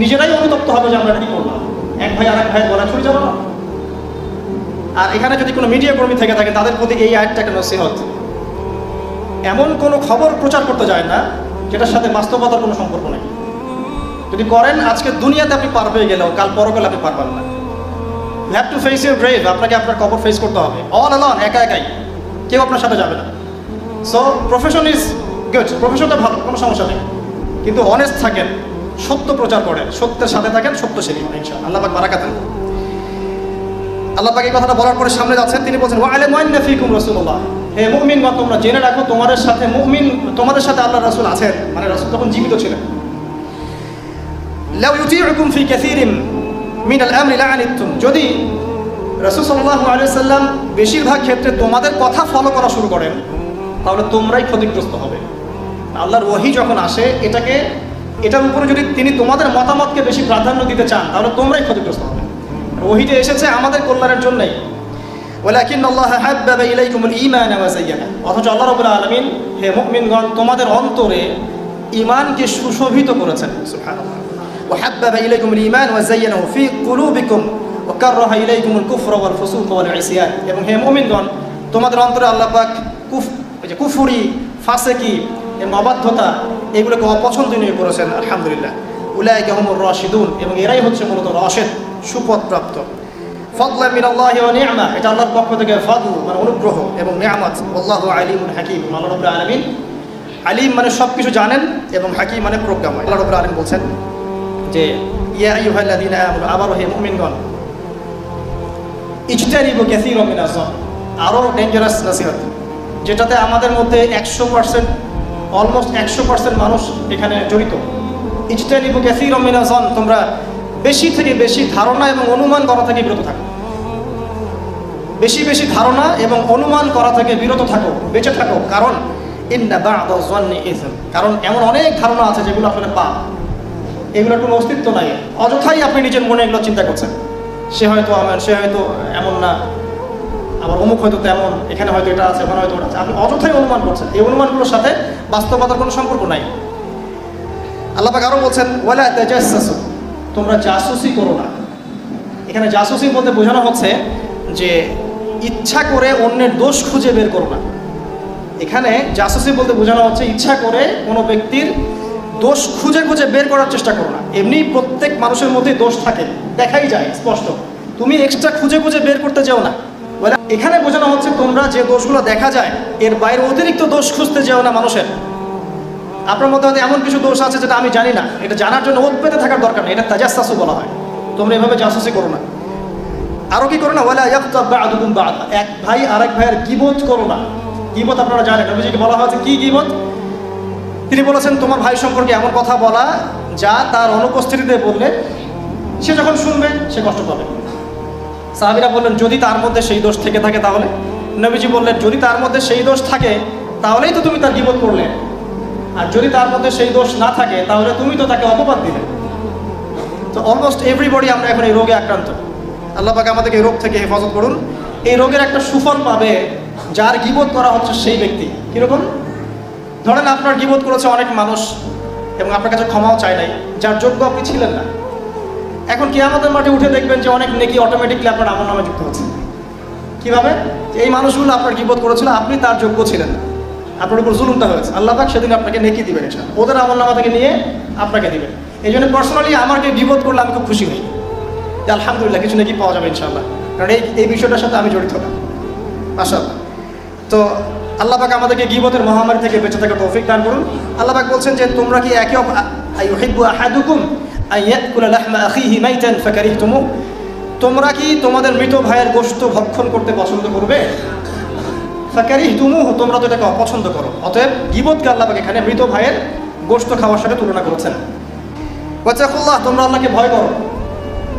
নিজেরাই অনুতপ্ত হবে যে আমরা এটা কি করলাম। এক ভাই আর এক ভাই গলা ছুরি যাবো না। আর এখানে যদি কোনো মিডিয়া কর্মী থেকে থাকে তাদের প্রতি এই আয়াতটা একটা নসিহত, এমন কোনো খবর প্রচার করতে যায় না যেটার সাথে বাস্তবতার কোনো সম্পর্ক নেই। যদি করেন আজকে দুনিয়াতে আপনি পার হয়ে গেলেও কাল পরকালে আপনি পারবেন না। You have to face your grave. আপনাকে আপনার কবর ফেস করতে হবে অল অ্যালন, একা একাই, কেউ আপনার সাথে যাবে না। সো প্রফেশন ইজ গুড, প্রফেশনটা ভালো, কোনো সমস্যা নেই, কিন্তু অনেস্ট থাকেন, সত্য প্রচার করেন, সত্যের সাথে থাকেন, সত্য সেরি মানে ইনশাআল্লাহ। আল্লাহ পাক বারাকাত দেন। আল্লাহ পাক এই কথাটা বলার পরে সামনে যাচ্ছেন, তিনি বলছেন ওয়া আলামু আন্না ফীকুম রাসূলুল্লাহ, হে মুমিনগণ তোমরা জেনে রাখো তোমাদের সাথে তোমাদের সাথে আল্লাহর রাসূল আছেন, মানে রাসূল তখন জীবিত ছিলেন। লাউ ইউতিউকুম ফি কাসীরিন মিনাল আমরি লাআনিতুম, যদি রাসূল সাল্লাল্লাহু আলাইহি ওয়াসাল্লাম বেশিরভাগ ক্ষেত্রে তোমাদের কথা ফলো করা শুরু করেন তাহলে তোমরাই ক্ষতিগ্রস্ত হবে। আল্লাহর ওহী যখন আসে এটার উপরে যদি তিনি তোমাদের মতামতকে বেশি প্রাধান্য দিতে চান তাহলে তোমরাই ক্ষতিগ্রস্ত হবে। ওহীটা এসেছে আমাদের কল্যাণের জন্যই। ওয়ালাকিন্নাল্লাহা হাব্বাবা ইলাইকুমুল ঈমান ওয়া যায়্যানা, অথচ আল্লাহ রাব্বুল আলামিন হে মুমিনগণ তোমাদের অন্তরে ঈমানকে সুশোভিত করেছেন। সুবহানাল্লাহ। ওয়া হাব্বাবা ইলাইকুমুল ঈমান ওয়া যায়্যানাহু ফি কুলুবিকুম ওয়া কাররাহা ইলাইকুমুল কুফরা ওয়াল ফুসুক ওয়াল ইসয়ান, এবং হে মুমিনগণ তোমাদের অন্তরে আল্লাহ পাক কুফরি, ফাসিকি এবং অবাধ্যতা এগুলোকে অপছন্দনীয় করেছেন। আলহামদুলিল্লাহ। উলাইকা হুমুর রাশিদুন, এবং এরাই হচ্ছে মূলত রাশিদ, সুপথপ্রাপ্ত। ফাদলা মিনাল্লাহি ওয়া নি'মা, এটা আল্লাহর পক্ষ থেকে ফাদল মানে অনুগ্রহ এবং নিয়ামত। আল্লাহু আলিমুন হাকিম, আল্লাহ রাব্বুল আলামিন আলিম মানে সব কিছু জানেন এবং হাকিম মানে প্রজ্ঞাময়। আল্লাহ রাব্বুল আলামিন বলছেন যে ইয়া আইয়ুহাল্লাযীনা আমানু, আবারও হে মুমিনগণ, ইজতানিবু কাসীরাম মিনাজ যান, আরও ডেঞ্জারাস নসিহত যেটাতে আমাদের মধ্যে 100% অলমোস্ট 100% মানুষ এখানে জড়িত। ইজতানিবু কাসীরাম মিনাজ যান, তোমরা বেশি থেকে বেশি ধারণা এবং অনুমান করা থেকে বিরত থাকো। বেশি বেশি ধারণা এবং অনুমান করা থেকে বিরত থাকো, বেঁচে থাকো। কারণ ইন্না বা'দা যান্নি ইসম, কারণ এমন অনেক ধারণা আছে যেগুলো আসলে পাপ, এগুলোর কোনো অস্তিত্ব নাই। অযথাই আপনি নিজের মনে এগুলো চিন্তা করছেন, সে হয়তো এমন না, আবার অমুক হয়তো তেমন, এখানে হয়তো এটা আছে, ওখানে হয়তো ওটা আছে, আপনি অযথাই অনুমান করছেন। এই অনুমানগুলোর সাথে বাস্তবতার কোনো সম্পর্ক নাই। আল্লাহ পাক আরও বলছেন ওয়ালা তাজাসসু, তোমরা জাসুসি করো না। এখানে জাসুসি বলতে বোঝানো হচ্ছে যে ইচ্ছা করে অন্যের দোষ খুঁজে বের করো না। এখানে জাসুসি বলতে বোঝানো হচ্ছে ইচ্ছা করে কোনো ব্যক্তির দোষ খুঁজে খুঁজে বের করার চেষ্টা করো না। এমনি প্রত্যেক মানুষের মধ্যেই দোষ থাকে, দেখাই যায় স্পষ্ট, তুমি এক্সট্রা খুঁজে খুঁজে বের করতে যেও না। এখানে বোঝানো হচ্ছে তোমরা যে দোষগুলো দেখা যায় এর বাইরে অতিরিক্ত দোষ খুঁজতে যেও না মানুষের। আপনার মধ্যে হয়তো এমন কিছু দোষ আছে যেটা আমি জানি না, এটা জানার জন্য ওত পেতে থাকার দরকার নেই, এটা তাজাসসু বলা হয়। তোমরা এভাবে জাসুসি করো না। আরও কি করো না, ওয়ালা ইয়াগতাব বা'দুকুম বা'দা, এক ভাই আরেক ভাইয়ের গীবত করো না। গীবত আপনারা জানেন, নবীজিকে বলা হয়েছে কি গীবত? তিনি বলেছেন তোমার ভাই সম্পর্কে এমন কথা বলা যা তার অনুপস্থিতিতে বললে সে যখন শুনবে সে কষ্ট পাবে। সাহাবীরা বললেন যদি তার মধ্যে সেই দোষ থেকে থাকে তাহলে? নবীজি বললেন যদি তার মধ্যে সেই দোষ থাকে তাহলেই তো তুমি তার গীবত করলে, আর যদি তার মধ্যে সেই দোষ না থাকে তাহলে তুমি তো তাকে অপবাদ দিলে। তো অলমোস্ট এভরিবডি আমরা এখন এই রোগে আক্রান্ত। আল্লাহ পাক আমাদেরকে এই রোগ থেকে হেফাজত করুন। এই রোগের একটা সুফল পাবে যার গীবত করা হচ্ছে সেই ব্যক্তি। কীরকম? ধরেন আপনার গীবত করেছে অনেক মানুষ এবং আপনার কাছে ক্ষমাও চায় নাই, যার যোগ্য আপনি ছিলেন না। এখন কিয়ামতের মাঠে উঠে দেখবেন যে অনেক নেকি অটোমেটিকলি আপনার আমল নামে যুক্ত হচ্ছে। কীভাবে? এই মানুষগুলো আপনার গীবত করেছিল, আপনি তার যোগ্য ছিলেন না, আপনার উপর জুলুমটা হয়েছে। আল্লাহ পাক সেদিন আপনাকে নেকি দিবেন, এটা ওদের আমল নামা থেকে নিয়ে আপনাকে দিবেন। এই জন্য পার্সোনালি আমাকে গীবত করলে আমি খুব খুশি হই যে আলহামদুলিল্লাহ কিছু নাকি পাওয়া যাবে ইনশাআল্লাহ, কারণ এই বিষয়টার সাথে আমি জড়িত না। মাশাআল্লাহ। তো আল্লাহ পাক আমাদেরকে গীবতের মহামারী থেকে বেঁচে থাকার তৌফিক দান করুন। আল্লাহ পাক বলছেন যে তোমরা কি একে আইয়ুহিব্বু আহাদুকুম আইয়াকুলা লাহমা আখিহি মাইতান ফাকারিহতুমুহ, তোমরা কি তোমাদের মৃত ভাইয়ের গোশত ভক্ষণ করতে পছন্দ করবে? ফাকারিহতুমুহ, তোমরা তো এটাকে অপছন্দ করো। অতএব গীবতকে আল্লাহ পাক এখানে মৃত ভাইয়ের গোশত খাওয়ার সাথে তুলনা করেছেন। ওয়াত্তাকুল্লাহ, তোমরা আল্লাহকে ভয় করো।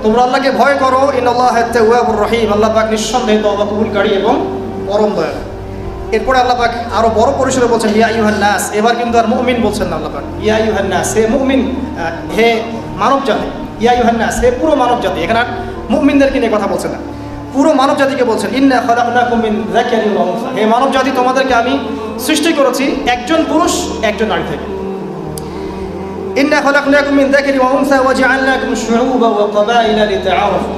তোমরা আল্লাহকে ভয় করো, ইন্নাল্লাহা তাওয়াবুর রহিম, আল্লাহ পাক নিঃসন্দেহে তওবা কবুলকারী এবং পরম দয়ালু। এরপরে আল্লাহ পাক আরো বড় পরিসরে বলছেন ইয়া আইয়ুহান নাস, এবার কিন্তু আর মুমিন বলছেন না আল্লাহ পাক, ইয়া আইয়ুহান নাস, হে মুমিন, হে মানব জাতি, ইয়া আইয়ুহান নাস, হে পুরো মানব জাতি। এখানে আর মুমিনদেরকে নিয়ে কথা বলছেন না, পুরো মানব জাতিকে বলছেন ইন্না খালাকনাকুম মিন যাকারিন ওয়া উনসা, হে মানব জাতি তোমাদেরকে আমি সৃষ্টি করেছি একজন পুরুষ একজন নারী থেকে। ইন্না খালাকনাকুম মিন যাকারিন ওয়া উনসা ওয়া জাআলনাকুম শুউবান ওয়া ক্বাবাইলা লিতাআরাফু,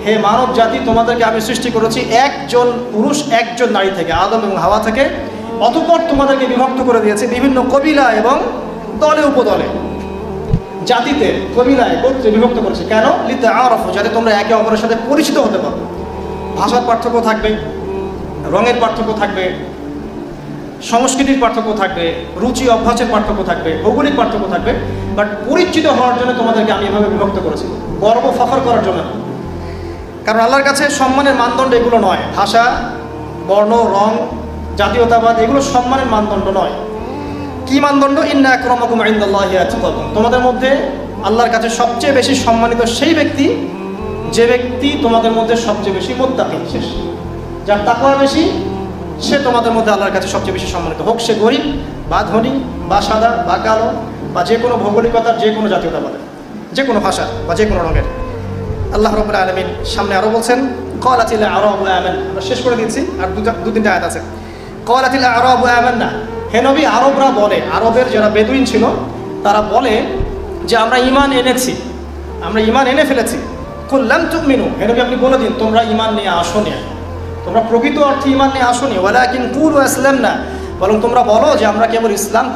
হে মানব জাতি তোমাদেরকে আমি সৃষ্টি করেছি একজন পুরুষ একজন নারী থেকে, আদম এবং হাওয়া থেকে। অতঃপর তোমাদেরকে বিভক্ত করে দিয়েছে বিভিন্ন কবিলা এবং দলে উপদলে, জাতিতে, কবিলায়, গোত্রে বিভক্ত করেছে। কেন? লিতাআরাফু, যাতে তোমরা একে অপরের সাথে পরিচিত হতে পারো। ভাষার পার্থক্য থাকবে, রঙের পার্থক্য থাকবে, সংস্কৃতির পার্থক্য থাকবে, রুচি অভ্যাসের পার্থক্য থাকবে, ভৌগোলিক পার্থক্য থাকবে, বাট পরিচিত হওয়ার জন্য তোমাদেরকে আমি এভাবে বিভক্ত করেছি, গর্ব ফখর করার জন্য। কারণ আল্লাহর কাছে সম্মানের মানদণ্ড এগুলো নয়, ভাষা, বর্ণ, রং, জাতীয়তাবাদ, এগুলো সম্মানের মানদণ্ড নয়। কি মানদণ্ড? ইন্না আকরামাকুম ইনদাল্লাহি আতকাকুম, তোমাদের মধ্যে আল্লাহর কাছে সবচেয়ে বেশি সম্মানিত সেই ব্যক্তি যে ব্যক্তি তোমাদের মধ্যে সবচেয়ে বেশি মুত্তাকি, শেষ, যার তাকওয়া বেশি, সে তোমাদের মধ্যে আল্লাহর কাছে সবচেয়ে বেশি সম্মানিত, হোক সে গরিব বা ধনী বা সাদা বা কালো বা যে কোনো ভৌগোলিকতার, যে কোনো জাতীয়তাবাদের, যে কোনো ভাষা বা যে কোনো রঙের। আল্লাহ রাব্বুল আলামিন সামনে আরও বলছেন ক্বালাতিল আ'রাবু আমান্না, আমরা শেষ করে দিচ্ছি, আর দু তিনটা আয়াত আছে। ক্বালাতিল আ'রাবু আমান্না, হে নবী, আরবরা বলে, আরবের যারা বেদুইন ছিল তারা বলে যে আমরা ঈমান এনেছি, আমরা ঈমান এনে ফেলেছি। কুল লাম তুমিনু, হে নবী আপনি বলে দিন তোমরা ঈমান নিয়ে আসোনি, তোমরা প্রকৃত অর্থে ঈমান নিয়ে আসোনি। ওয়ালাকিন কুলু আসলামনা, বরং তোমরা বলো যে আমরা কেবল ইসলাম